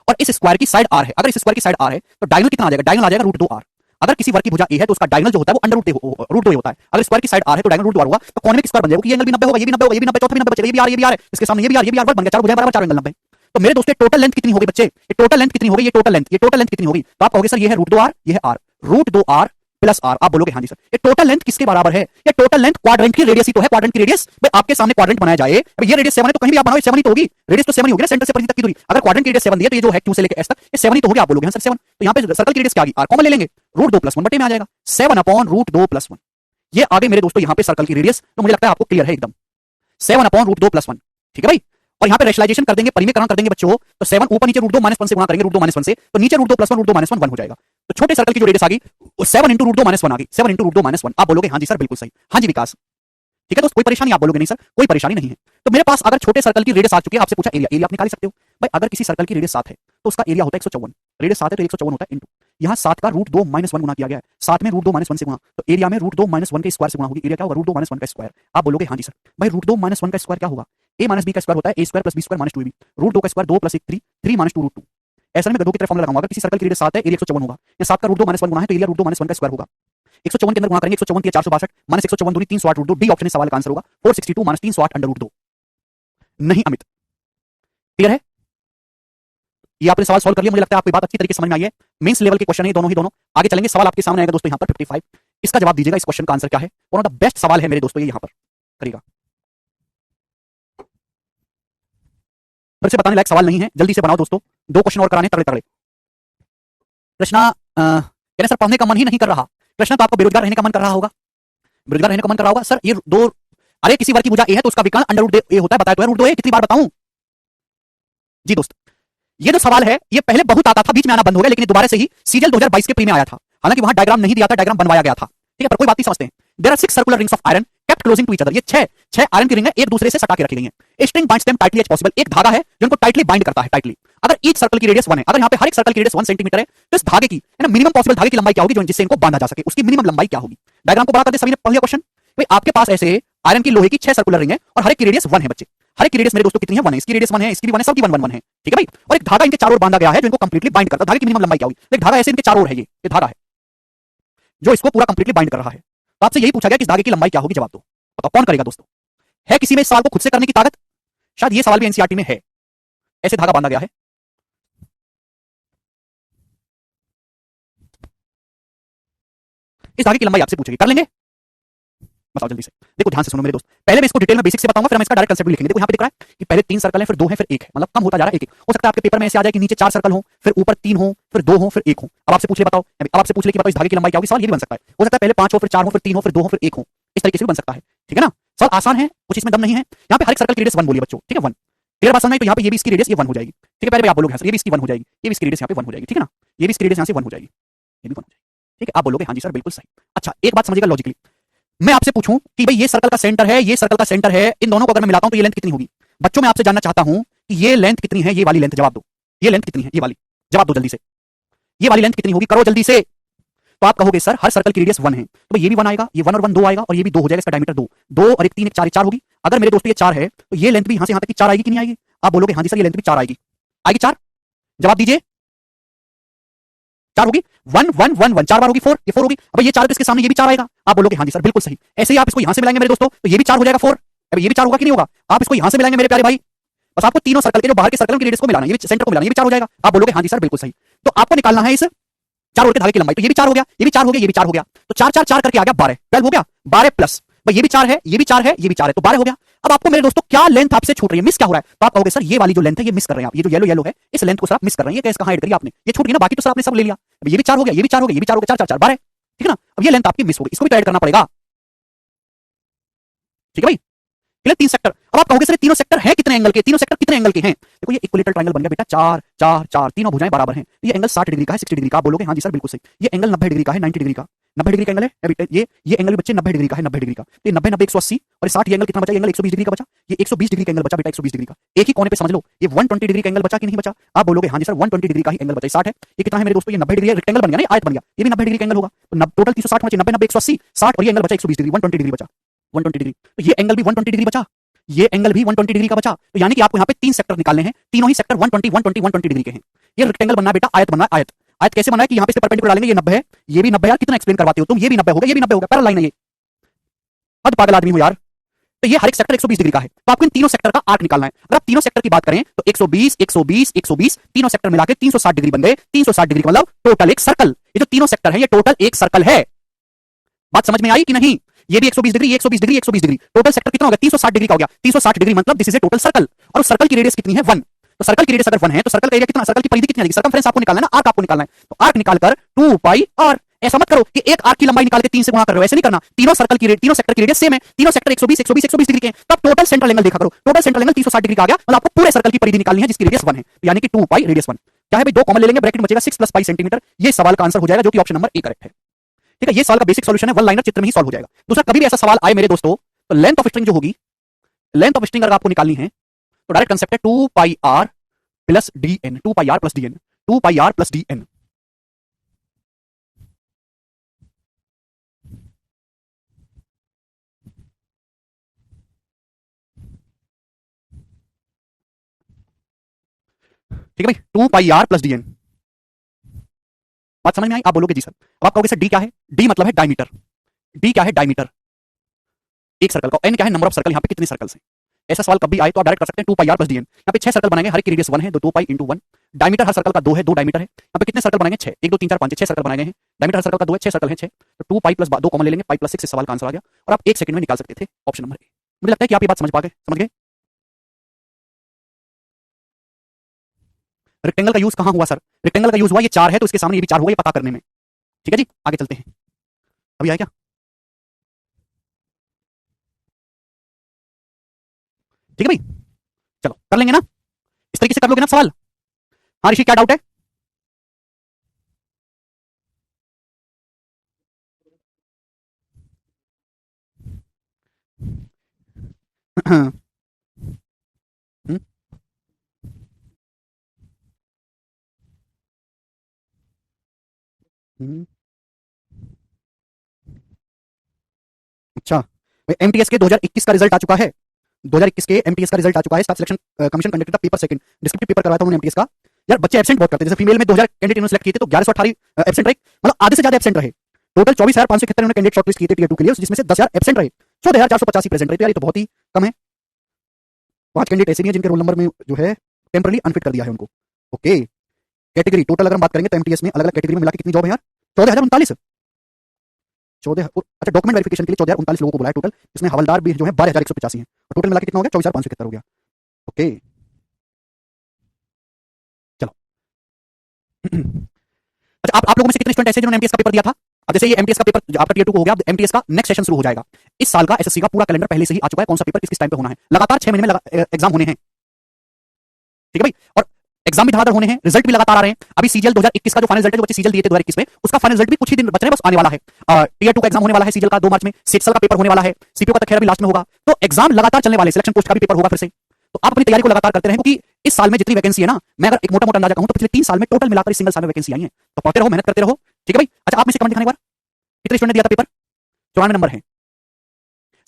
और इस स्क्वायर की साइड आर है, अगर इस स्क्वायर की साइड आर है तो डायगोनल कितना आ जाएगा? डायगोनल आ जाएगा √2r। अगर किसी वर्ग की भुजा ए है तो उसका डायगोनल जो होता है वो √2 होता है। अगर स्क्वायर की साइड आर है तो डायगोनल √2r हुआ, तो कोने में स्क्वायर बन जाएगा। ये एंगल भी 90 होगा, ये भी 90 होगा, ये भी 90, चौथा भी 90 बचेगा, ये भी आर, ये भी आर है, इसके सामने ये भी आर, ये भी आर, वर्ग बन गया। चार भुजाएं बराबर, चार एंगल 90। तो मेरे दोस्तों टोटल लेंथ कितनी होगी बच्चे? ये टोटल लेंथ कितनी होगी? ये टोटल लेंथ कितनी होगी? तो आप कहोगे सर ये है √2r, ये है r, √2r प्लस r। आप बोलोगे हाँ जी सर। ये टोटल लेंथ किसके बराबर है? ये टोटल लेंथ क्वाड्रेंट की रेडियस ही तो है। क्वाड्रेंट की रेडियस भाई आपके सामने क्वाड्रेंट बनाया जाए, अब ये रेडियस 7 है तो कहीं भी आप बनाओ 7 ही तो होगी, रेडियस तो 7 ही होगी ना, सेंटर से परिधि तक की दूरी। अगर क्वाड्रेंट की रेडियस 7 दी है तो ये जो है q से लेकर s तक ये 7 ही तो होगी। आप बोलोगे हाँ सर 7। तो यहाँ पे सर्कल की रेडियस क्या आ गई? r कॉमन ले लेंगे, √2 + 1 बटे में आ जाएगा 7/√2 + 1। ये आगे मेरे दोस्तों यहाँ पे सर्कल की रेडियस, तो मुझे लगता है आपको क्लियर है एकदम, 7/√2 + 1। ठीक है भाई, और यहाँ पे रेशनलाइजेशन कर देंगे, परिमेयकरण कर देंगे बच्चों, तो 7 ऊपर नीचे √2 - 1 से गुणा करेंगे, √2 - 1 से, तो नीचे √2 + 1 √2 - 1 1 हो जाएगा। तो छोटे सर्कल की जो रेडियस आ गई वो 7 × √2 - 1 आ गई, 7 × √2 - 1। आप बोलोगे हाँ जी सर बिल्कुल सही। हाँ जी विकास, ठीक है दोस्त, कोई परेशानी? आप बोलोगे नहीं सर कोई परेशानी नहीं है। तो मेरे पास अगर छोटे सर्कल की रेडियस आ चुकी है, आपसे पूछा एरिया, एरिया आप निकाल सकते हो भाई। अगर किसी सर्कल की रेडियस 7 है तो उसका एरिया होता है 154, रेडियस 7 है तो 154 होता है इंटू, यहाँ 7 का रूट 2 माइनस 1 गुना किया गया है, 7 में रूट 2 माइनस 1 से गुना, तो एरिया में रूट 2 माइनस 1 के स्क्वायर से गुना होगी, एरिया क्या होगा रूट 2 माइनस 1 का स्क्वायर। आप बोलोगे हाँ जी सर, भाई रूट 2 माइनस 1 का स्क्वायर क्या होगा, ए माइनस बी का स्क्वायर होता है A square plus B square minus 2ab, root 2 का स्क्वायर 2 प्लस 1 3, 3 माइनस 2 रूट 2। ऐसा में गधों की तरह फॉर्मूला लगाऊंगा, किसी सर्कल की रेडियस 7 है, एरिया 154 होगा, या 7 का रूट 2 माइनस 1 गुना है तो एरिया रूट 2 माइनस 1 का स्क्वायर होगा। 154 के अंदर गुणा करेंगे, 154 3 462 माइनस 154 दूनी 308 रूट 2, डी ऑप्शन इस सवाल का आंसर होगा 462 माइनस 308 अंडर रूट 2। नहीं अमित, क्लियर है? ये आपने सवाल सॉल्व कर लिया, मुझे लगता है आपको बात अच्छी तरीके से समझ में आई है। मेंस लेवल के क्वेश्चन है दोनों ही दोनों। आगे चलेंगे, सवाल आपके सामने आएगा दोस्तों यहाँ पर 55, इसका जवाब दीजिएगा, इस क्वेश्चन का आंसर क्या है। वन ऑफ द बेस्ट सवाल है मेरे दोस्तों, ये यहाँ पर करिएगा, फिर से बताने लायक सवाल नहीं है, जल्दी से बनाओ दोस्तों, 2 क्वेश्चन और कराने तगड़े तगड़े। कृष्णा कहने सर पढ़ने का मन ही नहीं कर रहा। कृष्णा तो आपको बेरोजगार रहने का मन कर रहा होगा, बेरोजगार रहने का मन कर रहा होगा सर। ये दो, अरे किसी वर्ग की भुजा ए है तो उसका विकर्ण अंडर रूट ए होता है, बताया तो है, रूट 2 ए कितनी बार बताऊं जी दोस्त। ये जो सवाल है ये पहले बहुत आता था, बीच में आना बंद हो गया, लेकिन दोबारा से ही सीजल 2022 के प्री में आया था, हालांकि वहां डायग्राम नहीं दिया था, डायग्राम बनवाया गया था, ठीक है, पर कोई बात नहीं, समझते हैं। There are 6 circular rings of iron kept closing to each other, ये 6 आयरन की रिंग है, एक दूसरे से सटा के रखी गई है। A string binds them tightly as possible, एक धागा है जो इनको टाइटली बाइंड करता है, टाइटली। अगर ईच सर्कल की रेडियस 1 है, अगर यहाँ पे हर एक सर्कल की रेडियस 1 सेंटीमीटर है, तो इस धागे की है ना मिनिमम पॉसिबल धागे की लंबाई क्या होगी जो जिससे इनको बांधा जा सके, उसकी मिनिमम लंबाई क्या होगी। डायग्राम को बड़ा कर दे, सभी ने पढ़ लिया क्वेश्चन। भाई आपके पास ऐसे आयरन की लोहे की 6 सर्कुलर रिंग है और हर एक की रेडियस 1 है बच्चे, हर एक की रेडियस मेरे दोस्तों कितनी है 1 है, इसकी रेडियस 1 है, इसकी भी 1 है, सबकी 1 1 1 है, ठीक है भाई। और एक धागा इनके चारों ओर बांधा गया है जो इनको कंप्लीटली बाइंड करता है, धागे की मिनिमम लंबाई क्या होगी, एक धागा ऐसे इनके चारों ओर है, ये धागा है जो इसको पूरा कंप्लीटली बाइंड कर रहा है। तो आपसे यही पूछा गया कि इस धागे की लंबाई क्या होगी, जवाब दो, बताओ कौन करेगा दोस्तों। है किसी में इस सवाल को खुद से करने की ताकत? शायद ये सवाल भी एनसीईआरटी में है, ऐसे धागा बांधा गया है, इस धागे की लंबाई आपसे पूछेगी, कर लेंगे, बताओ जल्दी से। देखो ध्यान से सुनो मेरे दोस्त, पहले मैं इसको डिटेल में बेसिक से बताऊंगा, फिर हम इसका डायरेक्ट कंसेप्ट भी लिखेंगे। देखो यहाँ पे दिख रहा है कि पहले 3 सर्कल है, फिर 2 है, फिर 1 है, मतलब कम होता जा रहा है, एक हो सकता है आपके पेपर में ऐसे आ जाए कि नीचे 4 सर्कल हो, फिर ऊपर 3 हो, फिर 2 हो, फिर 1 हो। अब आपसे पूछ ले बताओ, अब आपसे पूछ ले कि बताओ इस धागे की लंबाई क्या होगी, सवाल ये भी बन सकता है, हो सकता है पहले 5 हो, फिर 4 हो, फिर 3 हो, फिर 2 हो, फिर 1 हो, इस तरीके से भी बन सकता है, ठीक है ना। सवाल आसान है, कुछ इसमें दम नहीं है। यहाँ पे हर एक सर्कल की रेडियस 1 बोलिए बच्चों, ठीक है 1, क्लियर बात समझ में? तो यहाँ पे ये भी इसकी रेडियस ये 1 हो जाएगी, ठीक है। पहले आप बोलोगे ये भी इसकी 1 हो जाएगी, ये भी इसकी रेडियस यहाँ पे 1 हो जाएगी, ठीक है ना, ये भी इसकी रेडियस यहाँ से 1 हो जाएगी, ये भी 1 हो जाएगी, ठीक है। आप बोलोगे हाँ जी सर बिल्कुल सही। अच्छा एक बात समझिएगा लॉजिकली, मैं आपसे पूछूं कि भाई ये सर्कल का सेंटर है, ये सर्कल का सेंटर है, इन दोनों को अगर मैं मिलाता हूं तो ये लेंथ कितनी होगी। बच्चों मैं आपसे जानना चाहता हूं कि ये लेंथ कितनी है, ये वाली लेंथ, जवाब दो, ये लेंथ कितनी है, ये वाली, जवाब दो जल्दी से, ये वाली लेंथ कितनी होगी, करो जल्दी से। तो आप कहोगे सर हर सर्कल की रेडियस 1 है, तो ये भी 1 आएगा, ये 1 और 1 2 आएगा, और ये भी 2 हो जाएगा, इसका डायमीटर 2 2 और 1 3 1 4 4 होगी। अगर मेरे दोस्तों ये 4 है तो ये लेंथ भी यहां से यहां तक की 4 आएगी कि नहीं आएगी? आप बोलोगे हाँ जी सर ये लेंथ भी 4 आएगी, आएगी 4, जवाब दीजिए, 4 होगी, 1 1 1 1 4 बार होगी, 4 ये 4 होगी। अब ये 4 तो इसके सामने ये भी 4 आएगा, आप बोलोगे हाँ जी सर बिल्कुल सही। ऐसे ही आप इसको यहां से मिलाएंगे मेरे दोस्तों तो ये भी 4 हो जाएगा 4, अब ये भी 4 होगा कि नहीं होगा? आप इसको यहां से मिलाएंगे मेरे प्यारे भाई, बस आपको तीनों सर्कल के जो बाहर के सर्कल की रेडियस को मिलाना है, ये भी सेंटर को मिलाना है, ये भी 4 हो जाएगा। आप बोलोगे हाँ जी सर बिल्कुल सही। तो आपको निकालना है इस 4 ओर के धागे की लंबाई, तो ये भी 4 हो गया, ये भी 4 हो गया, ये भी 4 हो गया, तो 4 4 4 करके आ गया 12, 12 हो गया, 12 प्लस भाई ये भी 4 है, ये भी 4 है, ये भी 4 है, तो 12 हो गया। अब आपको मेरे दोस्तों क्या लेंथ आपसे छूट रही है, मिस क्या हो रहा है? तो आप कहोगे सर ये वाली जो लेंथ है ये मिस कर रहे हैं आप, ये जो येलो येलो है इस लेंथ को सर आप मिस कर रहे हैं, ये कैसे कहां ऐड करी आपने, ये छूट गई ना, बाकी तो सर आपने सब ले लिया। अब ये भी 4 हो गया, ये भी 4 हो गया, ये भी 4 हो गया, 4 4 4 12, ठीक है ना। अब ये लेंथ आपकी मिस हो गई, इसको भी तो ऐड करना पड़ेगा, ठीक है भाई। पहले 3 सेक्टर, अब आप कहोगे सर तीनों सेक्टर है कितने एंगल के, तीनों सेक्टर कितने एंगल के हैं? देखो ये इक्विलेटरल ट्रायंगल बन गया बेटा, 4 4 4, तीनों भुजाएं बराबर हैं, ये एंगल 60 डिग्री का है, 60 डिग्री का। आप बोलोगे हाँ जी सर बिल्कुल सही। ये एंगल 90 डिग्री का है, 90 डिग्री का, 90 डिग्री का एंगल है ये एंगल बच्चे 90 डिग्री का है, 90 डिग्री का। तो ये 90 90 180 और 60 ये एंगल कितना बचा, ये एंगल 120 डिग्री का बचा, ये 120 डिग्री का एंगल बचा बेटा, 120 डिग्री का। एक ही कोने पे समझ लो ये 120 डिग्री का एंगल बचा कि नहीं बचा? आप बोलोगे हाँ जी सर 120 डिग्री का ही एंगल बचा, 60 है, ये कितना है मेरे दोस्तों, ये 90 डिग्री रेक्टेंगल बन गया ना, आयत बन गया, ये भी 90 डिग्री का एंगल होगा, तो टोटल 360 होना चाहिए, 90 90 180 60 और ये एंगल बचा 120 डिग्री, 120 डिग्री बचा, 120 डिग्री। तो ये एंगल भी 120 डिग्री बचा, ये एंगल भी 120 डिग्री का बचा, तो यानी कि आपको यहाँ पे 3 सेक्टर निकालने हैं, तीनों ही सेक्टर 120 120 120 डिग्री के हैं। ये रेक्टेंगल बनना है बेटा, आयत बनना है, आयत। आयत कैसे बना है कि यहाँ पे परपेंडिकुलर डालेंगे, ये 90 है, ये भी 90 यार, कितना एक्सप्लेन करवाते हो तुम, ये भी 90 हो गया, ये भी 90 हो गया, पैरेलल लाइन है ये, हद पागल आदमी हो यार। तो ये हर एक सेक्टर 120 डिग्री का है, तो आपको इन तीनों सेक्टर का आर्क निकालना है। अगर आप तीनों सेक्टर की बात करें तो 120 120 120 तीनों सेक्टर मिला के 360 डिग्री बन गए, 360 डिग्री का मतलब टोटल एक सर्कल। ये जो तीनों सेक्टर है ये टोटल एक सर्कल है, बात समझ में आई कि नहीं? ये भी 120 degree, 120 degree, 120 degree, total sector कितना हो गया, 360 डिग्री का हो गया। 360 डिग्री मतलब this is a total circle, और उस सर्कल की रेडियस कितनी है 1, तो सर्कल की रेडियस अगर 1 है तो सर्कल का एरिया कितना, सर्कल की परिधि कितनी आएगी, सर्कमफ्रेंस आपको निकालना है ना, आर्क आपको निकालना है, तो आर्क निकालकर 2 पाई आर। ऐसा मत करो कि एक आर्क की लंबाई निकाल के 3 से गुणा कर रहे हो, ऐसे नहीं करना, तीनों सर्कल की तीनों सेक्टर की रेडियस सेम है, तीनों सेक्टर 120 120 120 डिग्री के हैं, तब टोटल सेंट्रल एंगल देखा करो, टोटल सेंट्रल एंगल 360 डिग्री का आ गया, मतलब आपको पूरे सर्कल की परिधि निकालनी है जिसकी रेडियस 1 है, यानी कि 2 पाई रेडियस 1। क्या है भाई, 2 कॉमन ले लेंगे, ब्रैकेट में बचेगा 6 + पाई सेंटीमीटर, ये सवाल का आंसर हो जाएगा, जो कि ऑप्शन नंबर ए करेक्ट है, ठीक है। ये सवाल का बेसिक सॉल्यूशन है, वन लाइनर चित्र में ही सॉल्व हो जाएगा। दूसरा, कभी भी ऐसा सवाल आए मेरे दोस्तों तो लेंथ ऑफ स्ट्रिंग जो होगी, लेंथ ऑफ स्ट्रिंग अगर आपको निकालनी है तो डायरेक्ट कंसेप्ट है 2 pi R plus D N, 2 pi R plus D N, 2 pi R plus D N, ठीक है भाई, 2 पाई r प्लस dn। बात समझ में आई? आप बोलोगे जी सर। अब आप कहोगे सर डी क्या है? डी मतलब है डायमीटर। डी क्या है? डायमीटर एक सर्कल का। एन क्या है? नंबर ऑफ सर्कल, यहाँ पे कितने सर्कल्स हैं। ऐसा सवाल कभी आए तो आप डायरेक्ट कर सकते हैं 2 पाई r प्लस dn। यहाँ पे 6 सर्कल बनाएंगे, हर एक की रेडियस 1 है, तो 2 पाई इंटू 1। डायमीटर हर सर्कल का 2 है, 2 डायमीटर है। यहाँ पे कितने सर्कल बनाएंगे? 6, 1 2 3 4 5 6 सर्कल बनाए गए हैं। डायमीटर हर सर्कल का 2 है, 6 सर्कल है 6, तो 2 पाई प्लस 2 कॉमन ले लेंगे, पाई प्लस 6 इस सवाल का आंसर आ गया। और आप 1 सेकंड में निकाल सकते थे ऑप्शन नंबर ए। मुझे लगता है कि आप ये बात समझ पा गए, समझ गए। रेक्टेंगल का यूज कहां हुआ सर? रेक्टेंगल का यूज हुआ ये 4 है तो इसके सामने ये भी 4 होगा, ये पता करने में। ठीक है जी, आगे चलते हैं। अभी आए क्या? ठीक है भाई, चलो कर लेंगे ना, इस तरीके से कर लोगे ना सवाल। हाँ ऋषि, क्या डाउट है? हम्म, हम्म, अच्छा, एमटीएस के 2021 का रिजल्ट आ चुका है। 2021 के एमटीएस का रिजल्ट आ चुका है। Staff selection commission conducted paper second, descriptive paper करवाया था उन्होंने एमटीएस का। यार बच्चे एब्सेंट बहुत करते हैं, जैसे फीमेल में 2000 कैंडिडेट इन्होंने सेलेक्ट किए थे तो 1118 एब्सेंट रहे, मतलब आधे से ज्यादा एब्सेंट रहे। टोटल 24,571 उन्होंने कैंडिडेट शॉर्टलिस्ट किए थे टीयर 2 के लिए, जिसमें से 10,000 एब्सेंट रहे, 14,485 प्रेजेंट रहे। तो यार ये तो बहुत ही कम है। 5 कैंडिडेट ऐसे भी हैं जिनके रोल नंबर में जो है टेम्परली अनफिट कर दिया है उनको। ओके, कैटेगरी टोटल अगर हम बात करेंगे तो एमटीएस में अलग अलग कैटेगरी में मिला के कितनी जॉब है यार? 14,039। 14, अच्छा डॉक्यूमेंट वेरिफिकेशन के लिए 1439 लोगों को बुलाया टोटल, इसमें हवलदार भी जो है 12,185 हैं, और टोटल मिला के कितना हो गया? 24,571 हो गया। ओके चलो। अच्छा, आप लोगों में से कितने स्टूडेंट ऐसे हैं जिन्होंने एमटीएस का पेपर दिया था? अब जैसे ये एमटीएस का पेपर आपका टीयर 2 हो गया, अब एमटीएस का नेक्स्ट सेशन शुरू हो जाएगा। इस साल का एसएससी का पूरा कैलेंडर पहले से ही आ चुका है, कौन सा पेपर किस किस टाइम पे होना है। लगातार 6 महीने में एग्जाम होने हैं। ठीक है भाई, और एग्जाम भी धड़ाधड़ होने हैं, रिजल्ट भी लगातार आ रहे हैं। अभी सीजीएल 2021 का जो फाइनल रिजल्ट है, जो बच्चे सीजीएल दिए थे 2021 में, उसका फाइनल रिजल्ट भी कुछ ही दिन बच रहे हैं, बस आने वाला है। टीयर 2 का एग्जाम होने वाला है सीजीएल का 2 मार्च में, सीएचएल का पेपर होने वाला है, सीपीओ का तो खैर अभी लास्ट में होगा। तो एग्जाम लगातार चलने वाले, सिलेक्शन पोस्ट का भी पेपर होगा फिर से। तो आप अपनी तैयारी को लगातार करते रहें, क्योंकि इस साल में जितनी वैकेंसी है ना, मैं अगर एक मोटा मोटा अंदाजा कहूं तो पिछले 3 साल में टोटल मिलाकर इस सिंगल साल में वैकेंसी आई है। तो पढ़ते रहो, मेहनत करते रहो। ठीक है भाई। अच्छा, आप में से कमेंट दिखाने एक बार, कितने स्टूडेंट ने दिया था पेपर? 94 नंबर है।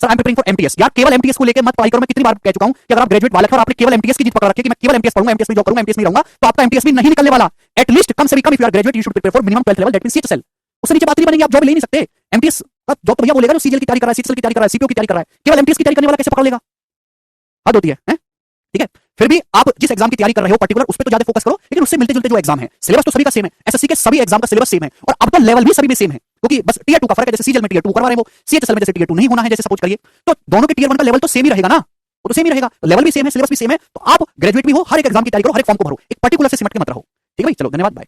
Sir I am preparing for MTS. यार केवल एमटीएस को लेकर मत पढ़ाई करो, मैं कितनी बार कह चुका हूं कि अगर आप ग्रेजुएट वाले हो और आपने केवल एमटीएस की जीत पकड़ रखी है कि मैं केवल एमटीएस पढ़ूंगा, एमटीएस में जॉब करूंगा, एमटीएस में रहूंगा, तो आपका एमटीएस भी नहीं निकलने वाला। एटलीस्ट कम से कम if you are graduate you should prepare for minimum 12th level, that means CHL. उससे नीचे बात नहीं बनेगी, आप जॉब ले नहीं सकते। एमटीएस का जॉब तो भैया बोलेगा जो सीजीएल की तैयारी कर रहा है, सीएचएल की तैयारी कर रहा है, सीपीओ की तैयारी कर रहा है। केवल एमटीएस की तैयारी करने वाला कैसे पकड़ लेगा? हद होती है? ठीक है, फिर भी आप जिस एग्जाम की तैयारी कर रहे हो पर्टिकुलर उस पर तो ज्यादा फोकस करो, लेकिन उससे मिलते जुलते जो एग्जाम है, सिलेबस तो सभी का सेम है। एसएससी के सभी एग्जाम का सिलेबस सेम है, और अब तो लेवल भी सभी में सेम है, क्योंकि बस टीयर 2 का फर्क है। जैसे सीजीएल में टीयर 2 करवा रहे हो, सीएचएल में जैसे टीयर 2 नहीं होना है, जैसे सपोज करिए, तो दोनों के टीयर 1 का लेवल तो सेम ही रहेगा ना, वो तो सेम ही रहेगा। तो लेवल भी सेम है, सिलेबस भी सेम है, तो आप ग्रेजुएट भी हो, हर एक एग्जाम की तैयारी करो, हर एक फॉर्म को भरो, एक पर्टिकुलर से सिमट के मत रहो। ठीक है भाई, चलो धन्यवाद, बाय।